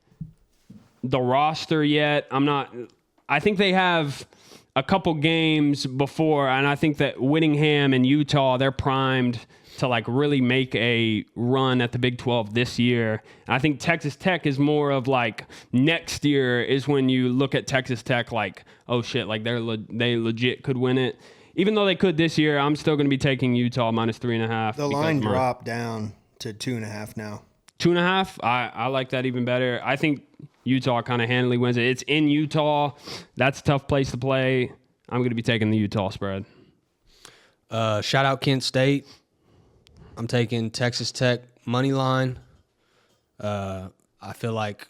the roster yet. I think they have a couple games before, and I think that Whittingham and Utah, they're primed to like really make a run at the Big 12 this year. And I think Texas Tech is more of like next year is when you look at Texas Tech like, oh shit, like they legit could win it. Even though they could this year, I'm still going to be taking Utah minus 3.5. The line dropped down to 2.5 now. 2.5? I like that even better. I think Utah kind of handily wins it. It's in Utah. That's a tough place to play. I'm going to be taking the Utah spread. Shout out Kent State. I'm taking Texas Tech money line. I feel like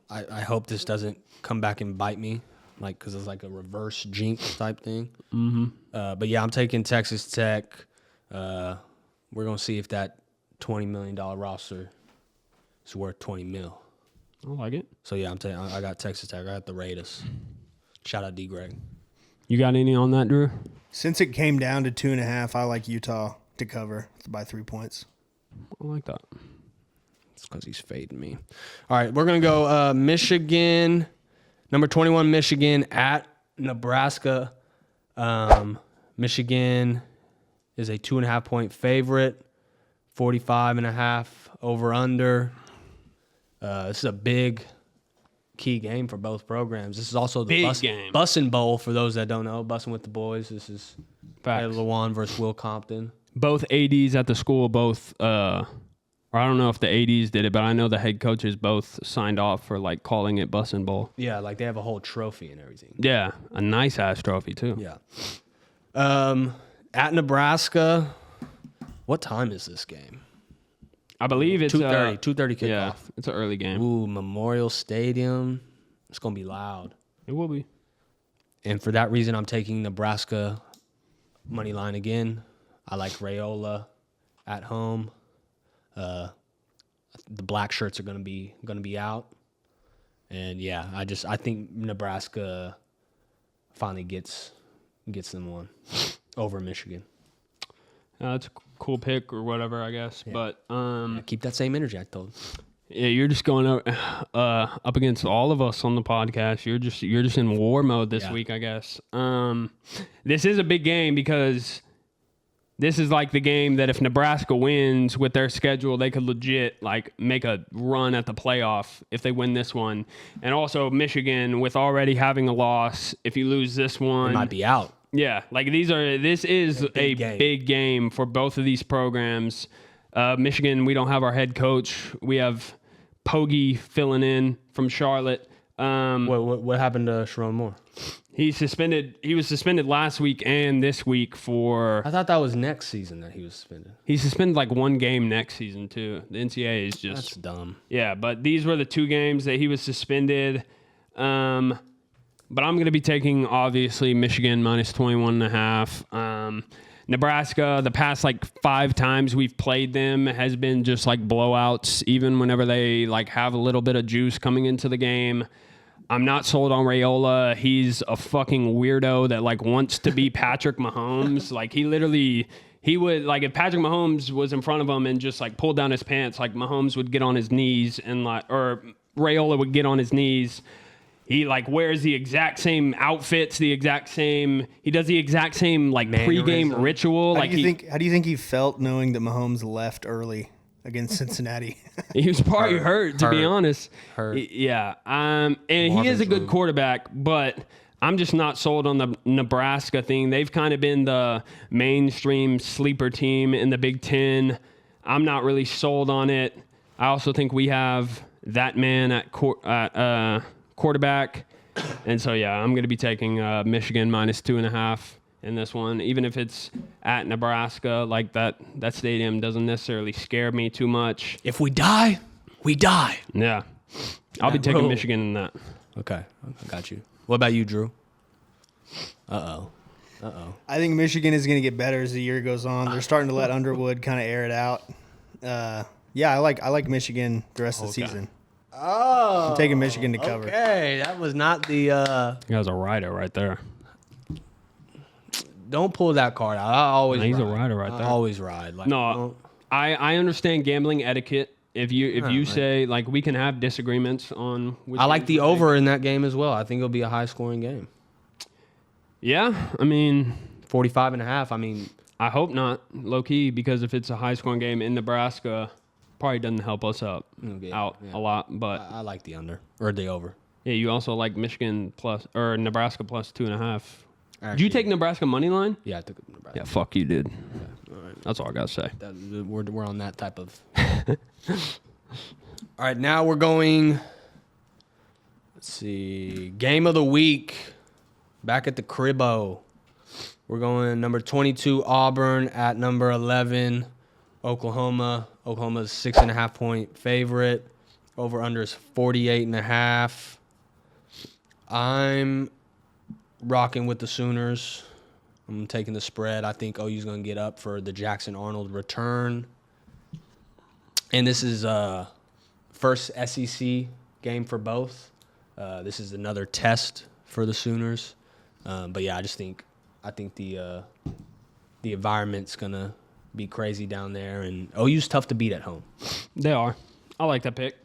I hope this doesn't come back and bite me, like because it's like a reverse jinx type thing. Mm-hmm. But yeah, I'm taking Texas Tech. We're gonna see if that $20 million roster is worth $20 million. I like it. So yeah, I got Texas Tech. I got the Raiders. Shout out D. Greg. You got any on that, Drew? Since it came down to 2.5, I like Utah to cover by 3 points. I like that. It's because he's fading me. All right, we're going to go Michigan, number 21 Michigan at Nebraska. Michigan is a 2.5 point favorite, 45.5 over under. This is a big key game for both programs. This is also the Bussin' Bowl for those that don't know. Bussin' with the boys. This is Lewan versus Will Compton. Both ADs at the school, or I don't know if the ADs did it, but I know the head coaches both signed off for like calling it Bussin' Bowl. Yeah, like they have a whole trophy and everything. Yeah, a nice ass trophy too. Yeah. At Nebraska, what time is this game? I believe it's 2:30 kickoff. Yeah, it's an early game. Ooh, Memorial Stadium. It's gonna be loud. It will be. And for that reason, I'm taking Nebraska money line again. I like Rayola at home. The black shirts are gonna be out, and yeah, I think Nebraska finally gets them one over Michigan. It's a cool pick or whatever, I guess. Yeah. But keep that same energy, I told. Yeah, you're just going up against all of us on the podcast. You're just in war mode this week, I guess. This is a big game because this is like the game that if Nebraska wins with their schedule, they could legit like make a run at the playoff if they win this one. And also Michigan with already having a loss, if you lose this one, they might be out. Yeah, like this is a big game for both of these programs. Michigan, we don't have our head coach. We have Pogge filling in from Charlotte. What happened to Sharon Moore? He was suspended last week and this week for. I thought that was next season that he was suspended. He's suspended like one game next season too. The NCAA is just That's dumb. Yeah, but these were the 2 games that he was suspended. But I'm going to be taking obviously Michigan minus 21.5. Nebraska, the past like 5 times we've played them has been just like blowouts, even whenever they like have a little bit of juice coming into the game. I'm not sold on Raiola. He's a fucking weirdo that like wants to be Patrick Mahomes. Like he would like if Patrick Mahomes was in front of him and just like pulled down his pants, like Mahomes would get on his knees and like, or Raiola would get on his knees. He like wears the exact same outfits, he does the exact same like pregame ritual. How do you think he felt knowing that Mahomes left early against Cincinnati? He was probably hurt, to be honest. Yeah. And he is a good quarterback, but I'm just not sold on the Nebraska thing. They've kind of been the mainstream sleeper team in the Big Ten. I'm not really sold on it. I also think we have that man at quarterback. And so, yeah, I'm going to be taking Michigan minus 2.5 in this one. Even if it's at Nebraska, like that stadium doesn't necessarily scare me too much. If we die, we die. Yeah. I'll be taking Michigan in that. Okay. Got you. What about you, Drew? Uh-oh. I think Michigan is going to get better as the year goes on. They're starting to let Underwood kind of air it out. Yeah, I like Michigan the rest of the season. Oh. I'm taking Michigan to cover. Okay, that was not the... That was a rider right there. Don't pull that card out. I always He's ride. a rider right there. I always ride. Like, No, I understand gambling etiquette. If you say, like, we can have disagreements on... I like the over in that game as well. I think it'll be a high-scoring game. Yeah, I mean... 45.5, I mean... I hope not, low-key, because if it's a high-scoring game in Nebraska, probably doesn't help us out a lot. But I like the under, or the over. Yeah, you also like Michigan plus, or Nebraska plus 2.5. Did you Actually, take Nebraska money line? Yeah, I took Nebraska. Yeah, fuck you, dude. Yeah, all right. That's all I got to say. We're on that type of... All right, now we're going... Let's see. Game of the week. Back at the Cribbo. We're going number 22, Auburn, at number 11, Oklahoma. Oklahoma's 6.5-point favorite. Over-under is 48.5. I'm rocking with the Sooners. I'm taking the spread. I think OU's going to get up for the Jackson Arnold return. And this is first SEC game for both. This is another test for the Sooners. But yeah, I think the environment's gonna be crazy down there, and OU's tough to beat at home. They are. I like that pick.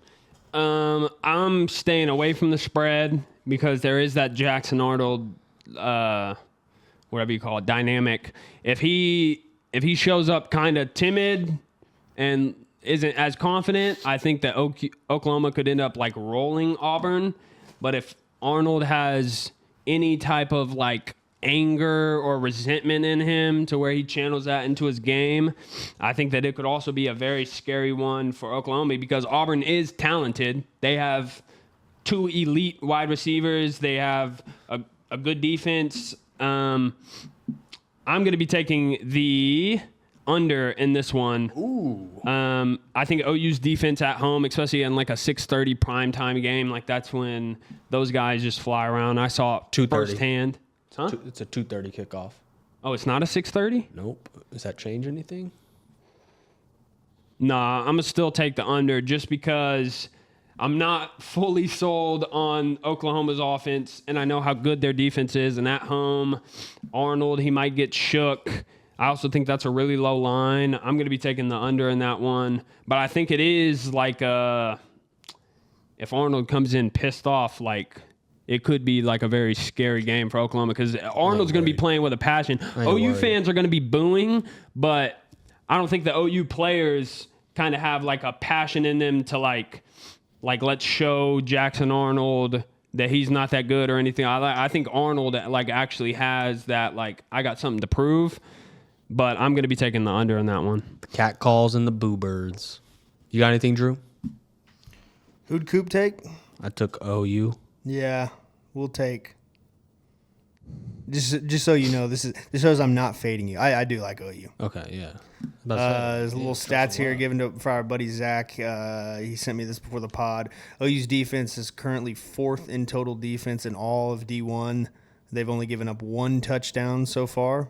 I'm staying away from the spread because there is that Jackson Arnold, whatever you call it, dynamic. If he shows up kind of timid and isn't as confident, I think that Oklahoma could end up like rolling Auburn. But if Arnold has any type of like anger or resentment in him to where he channels that into his game, I think that it could also be a very scary one for Oklahoma because Auburn is talented. They have 2 elite wide receivers. They have a good defense. I'm going to be taking the under in this one. Ooh. I think OU's defense at home, especially in like a 6:30 primetime game, like that's when those guys just fly around. I saw it 2:30. firsthand. Huh? It's a 2:30 kickoff. Oh, it's not a 6:30? Nope. Does that change anything? Nah, I'm going to still take the under just because I'm not fully sold on Oklahoma's offense, and I know how good their defense is. And at home, Arnold, he might get shook. I also think that's a really low line. I'm going to be taking the under in that one. But I think it is like if Arnold comes in pissed off, like it could be like a very scary game for Oklahoma because Arnold's going to be playing with a passion. OU fans are going to be booing, but I don't think the OU players kind of have like a passion in them to like let's show Jackson Arnold that he's not that good or anything. I think Arnold like actually has that like I got something to prove. But I'm going to be taking the under on that one. The cat calls and the boo birds. You got anything, Drew? Who'd Coop take? I took OU. Yeah, we'll take. Just so you know, this shows I'm not fading you. I do like OU. Okay, yeah. There's a little stats here given to for our buddy Zach. He sent me this before the pod. OU's defense is currently 4th in total defense in all of D1. They've only given up 1 touchdown so far.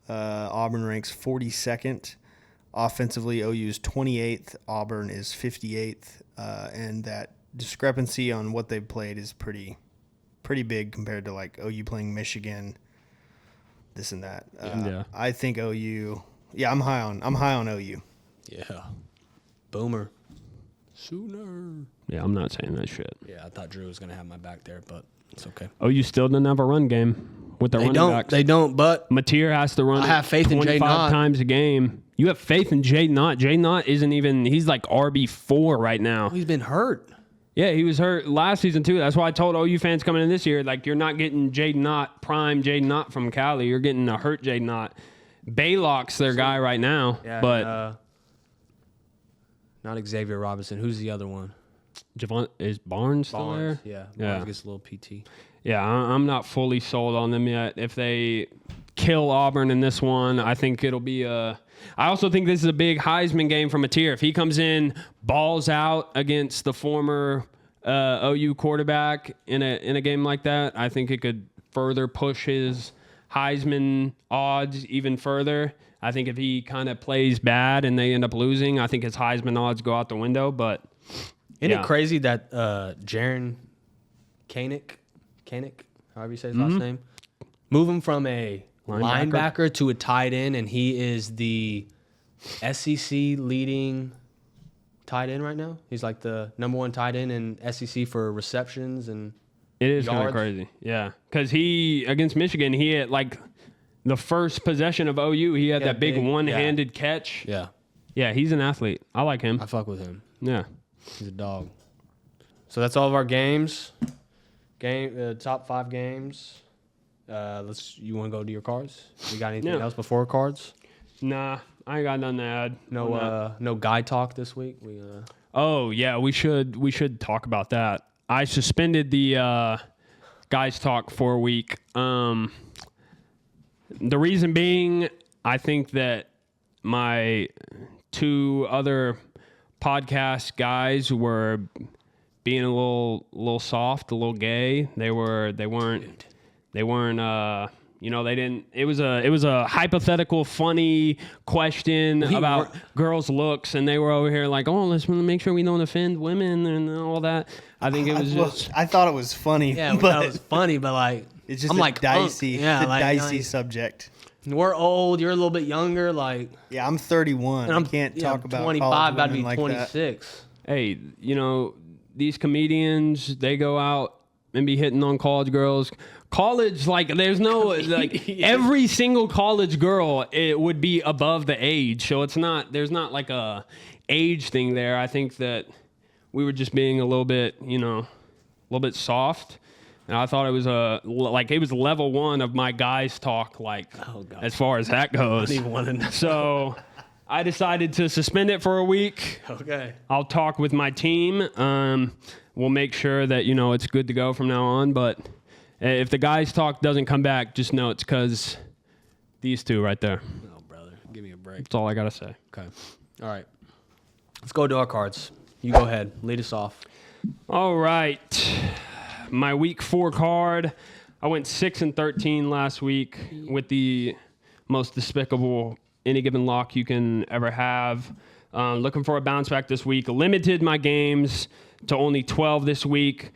Auburn ranks 42nd. Offensively, OU is 28th. Auburn is 58th. And that discrepancy on what they've played is pretty big compared to like OU playing Michigan, this and that. Yeah. I think OU. Yeah, I'm high on OU. Yeah. Boomer. Sooner. Yeah, I'm not saying that shit. Yeah, I thought Drew was going to have my back there, but it's okay. OU still doesn't have a run game with their running backs. They don't, but Mateer has to run I have faith in Jay 25 Knott. times a game. You have faith in Jay Knott. Jay Knott isn't even – he's like RB4 right now. he's been hurt. Yeah, he was hurt last season too. That's why I told OU fans coming in this year, like, you're not getting Jay Knott, prime Jay Knott from Cali. You're getting a hurt Jay Knott. Baylock's their guy right now, Yeah, but not Xavier Robinson. Who's the other one? is Barnes still there? Yeah, Yeah. Barnes gets a little PT. Yeah, I'm not fully sold on them yet. If they kill Auburn in this one, I think it'll be a. I also think this is a big Heisman game for Mateer. If he comes in, balls out against the former OU quarterback in a game like that, I think it could further push his Heisman odds even further. I think if he kind of plays bad and they end up losing, I think his Heisman odds go out the window. But Isn't yeah. it crazy that Jaron Kanik, however you say his last name, move him from a linebacker to a tight end, and he is the SEC leading tight end right now. He's like the #1 tight end in SEC for receptions and it is kind of yards. crazy. Yeah. Because he, against Michigan, he had like the first possession of OU, he had Yeah, that big big, one-handed catch. Yeah, Yeah, he's an athlete. I like him. I fuck with him. Yeah. He's a dog. So that's all of our games. Top 5 games. You want to go to your cards? You got anything Yeah. else before cards? Nah, I ain't got nothing to add. No guy talk this week. Oh, yeah, we should talk about that. I suspended the guys talk for a week. The reason being, I think that my 2 other podcast guys were being a little soft, a little gay. They weren't they didn't. It was a hypothetical, funny question about girls' looks, and they were over here like, oh, let's make sure we don't offend women and all that. I think it was just. I thought it was funny. Yeah, that was funny, but like it's just I'm a like dicey, dicey subject. We're old. You're a little bit younger. Like, Yeah, I'm 31. and I can't talk about 25. college About to be women like 26. Hey, these comedians, they go out and be hitting on college girls. College, like, there's no, like, every single college girl, it would be above the age. So there's not like a age thing there. I think that we were just being a little bit soft. And I thought it was it was level 1 of my guys talk, like, as far as that goes. I don't even want to know. So I decided to suspend it for a week. Okay. I'll talk with my team. We'll make sure that, it's good to go from now on. But if the guys talk doesn't come back, just know it's because these 2 right there. Oh, brother. Give me a break. That's all I got to say. Okay. All right. Let's go to our cards. You go ahead. Lead us off. All right. My week 4 card. I went 6-13 last week with the most despicable any given lock you can ever have. Looking for a bounce back this week. Limited my games to only 12 this week.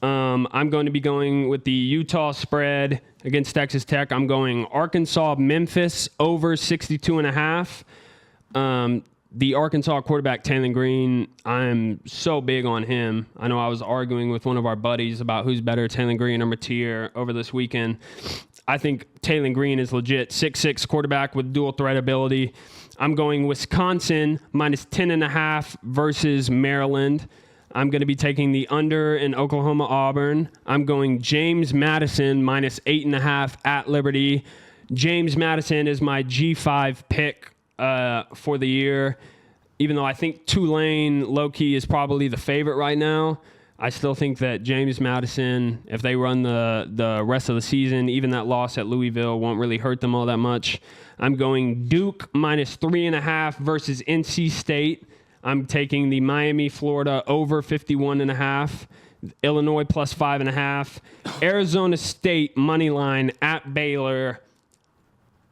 I'm going to be going with the Utah spread against Texas Tech. I'm going Arkansas, Memphis over 62.5. The Arkansas quarterback, Talon Green, I'm so big on him. I know I was arguing with one of our buddies about who's better, Talon Green or Mateer, over this weekend. I think Talon Green is legit. 6'6" quarterback with dual threat ability. I'm going Wisconsin minus 10.5 versus Maryland. I'm going to be taking the under in Oklahoma, Auburn. I'm going James Madison minus 8.5 at Liberty. James Madison is my G5 pick for the year. Even though I think Tulane low-key is probably the favorite right now, I still think that James Madison, if they run the rest of the season, even that loss at Louisville won't really hurt them all that much. I'm going Duke -3.5 versus NC State. I'm taking the Miami, Florida over 51.5. Illinois +5.5. Arizona State money line at Baylor.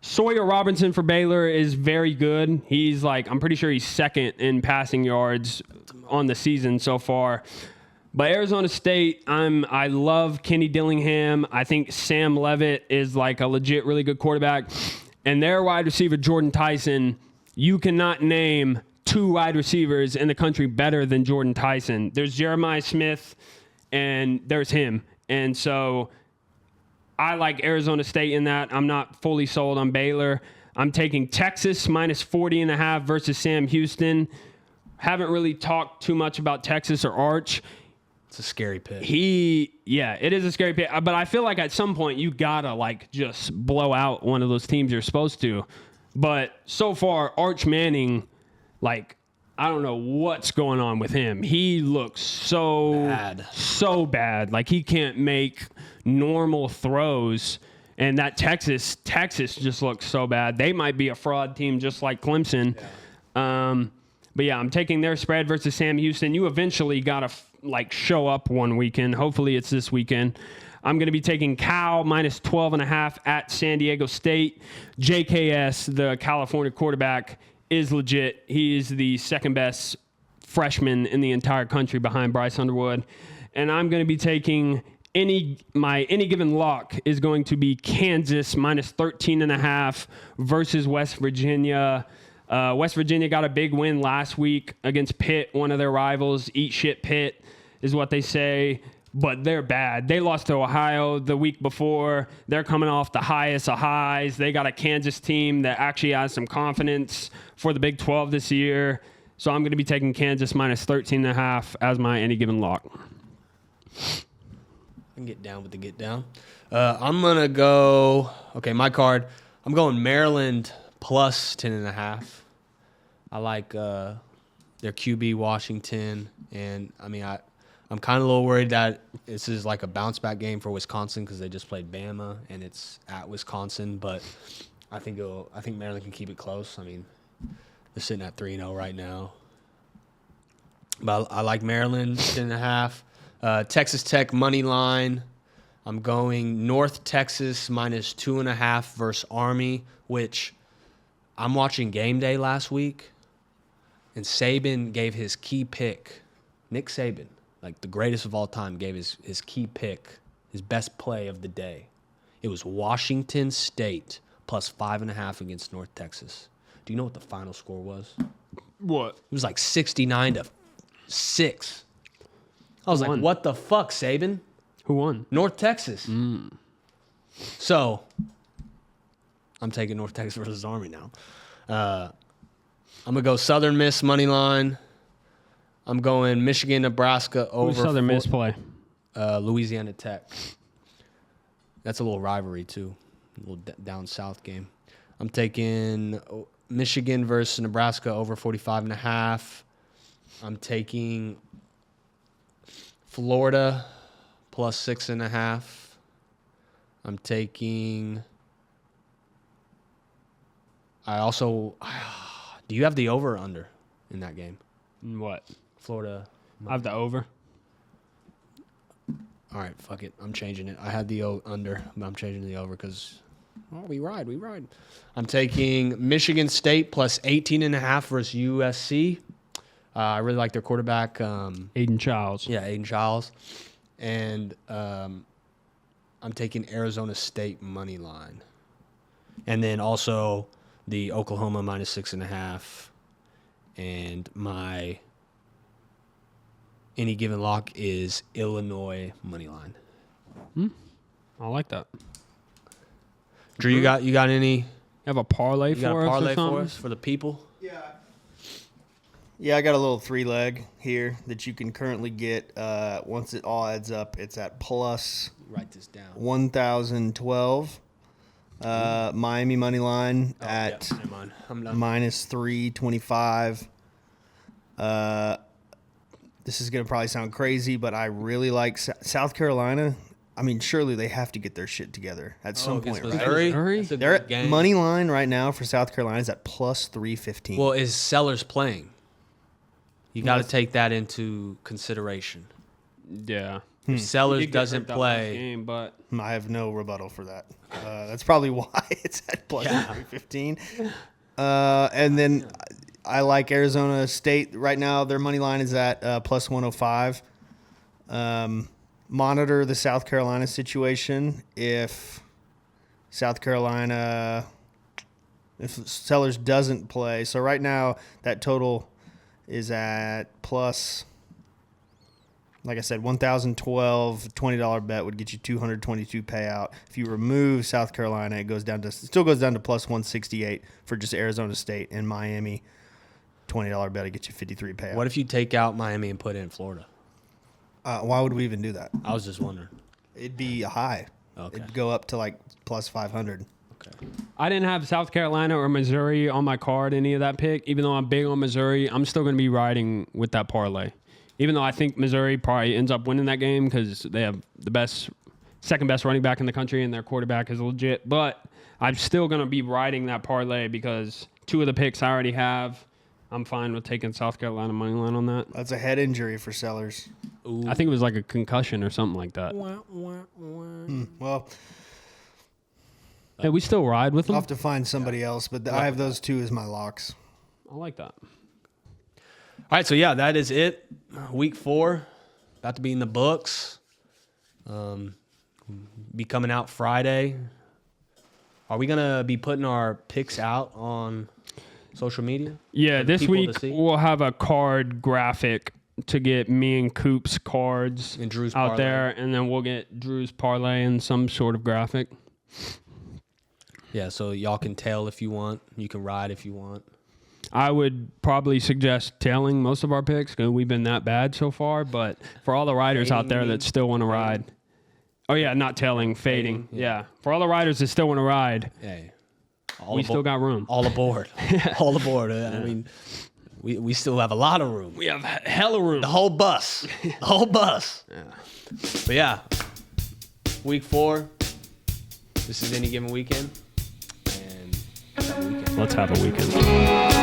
Sawyer Robinson for Baylor is very good. He's I'm pretty sure he's second in passing yards on the season so far. But Arizona State, I love Kenny Dillingham. I think Sam Levitt is a legit really good quarterback. And their wide receiver, Jordan Tyson, you cannot name two wide receivers in the country better than Jordan Tyson. There's Jeremiah Smith and there's him. And so I like Arizona State in that. I'm not fully sold on Baylor. I'm taking Texas -40.5 versus Sam Houston. Haven't really talked too much about Texas or Arch. It's a scary pick. It is a scary pick. But I feel like at some point you gotta just blow out one of those teams you're supposed to. But so far, Arch Manning, I don't know what's going on with him. He looks so bad. He can't make normal throws. And that Texas just looks so bad. They might be a fraud team just like Clemson. Yeah. But yeah, I'm taking their spread versus Sam Houston. You eventually got to show up one weekend. Hopefully it's this weekend. I'm going to be taking Cal -12.5 at San Diego State. JKS, the California quarterback, is legit. He is the second best freshman in the entire country behind Bryce Underwood. And I'm going to be taking my any given lock is going to be Kansas -13.5 versus West Virginia. West Virginia got a big win last week against Pitt, one of their rivals. Eat shit Pitt is what they say. But they're bad. They lost to Ohio the week before. They're coming off the highest of highs. They got a Kansas team that actually has some confidence for the Big 12 this year. So I'm going to be taking Kansas -13.5 as my any given lock. I can get down with the get down. I'm going to go, my card. I'm going Maryland +10.5. I like their QB Washington. And, I'm kind of a little worried that this is a bounce back game for Wisconsin because they just played Bama and it's at Wisconsin. But I think Maryland can keep it close. They're sitting at 3-0 right now. But I like Maryland 10.5. Texas Tech money line. I'm going North Texas -2.5 versus Army, which I'm watching Game Day last week, and Saban gave his key pick. Nick Saban, the greatest of all time, gave his key pick, his best play of the day. It was Washington State +5.5 against North Texas. Do you know what the final score was? What? It was 69-6. I was like, what the fuck, Saban? Who won? North Texas. So, I'm taking North Texas versus Army now. I'm going to go Southern Miss money line. I'm going Michigan, Nebraska over. Who's Southern Miss play? Louisiana Tech. That's a little rivalry, too. A little down south game. I'm taking Michigan versus Nebraska over 45.5. I'm taking Florida +6.5. I'm taking. Do you have the over or under in that game? What? Florida. I have the over. All right, fuck it. I'm changing it. I had the under, but I'm changing the over because we ride. I'm taking Michigan State +18.5 versus USC. I really like their quarterback. Aiden Childs. Yeah, Aiden Childs. And I'm taking Arizona State money line. And then also the Oklahoma -6.5. And my any given lock is Illinois money line. I like that. Drew, you got any? You have a parlay You got for a us? parlay or for something? us for the people? Yeah, I got a little 3-leg here that you can currently get. Once it all adds up, it's at plus Write this down. 1,012. Miami money line at Never mind. I'm done. minus 325. This is going to probably sound crazy, but I really like South Carolina. I mean, surely they have to get their shit together at some point, right? Missouri? That's a Their good game. money line right now for South Carolina is at plus 315. Well, is Sellers playing? You got to take that into consideration. Yeah. If Sellers He did get doesn't hurt that last play, game, but I have no rebuttal for that. That's probably why it's at plus 315. And then I like Arizona State right now. Their money line is at plus 105. Monitor the South Carolina situation. If Sellers doesn't play, so right now that total is at plus, like I said, 1,012. $20 bet would get you 222 payout. If you remove South Carolina, it still goes down to plus 168 for just Arizona State and Miami. $20 bet would get you 53 payout. what if you take out Miami and put it in Florida? Why would we even do that? I was just wondering. It'd be a high. Okay. It'd go up to like plus 500. Okay. I didn't have South Carolina or Missouri on my card, any of that pick. Even though I'm big on Missouri, I'm still going to be riding with that parlay. Even though I think Missouri probably ends up winning that game because they have the second best running back in the country and their quarterback is legit. But I'm still going to be riding that parlay because two of the picks I already have. I'm fine with taking South Carolina money line on that. That's a head injury for Sellers. I think it was like a concussion or something like that. Well, Hey, we still ride with I'll them. have to find somebody else, but I have those two as my locks. I like that. All right, so yeah, that is it. Week 4, about to be in the books. Be coming out Friday. Are we gonna be putting our picks out on social media? Yeah, For the this people to week see? we'll have a card graphic to get me and Coop's cards And Drew's out parlay. there, and then we'll get Drew's parlay and some sort of graphic. Yeah, so y'all can tail if you want. You can ride if you want. I would probably suggest tailing most of our picks because we've been that bad so far. But for all the riders out Fading, there you that mean? still want to ride, oh yeah, not tailing, fading. Fading, Yeah, for all the riders that still want to ride, Hey, we still got room. all aboard. All aboard. I mean, we still have a lot of room. We have hella room. The whole bus. The whole bus. Yeah. But yeah, week 4. This is Any Given Weekend. And have a weekend. Let's have a weekend.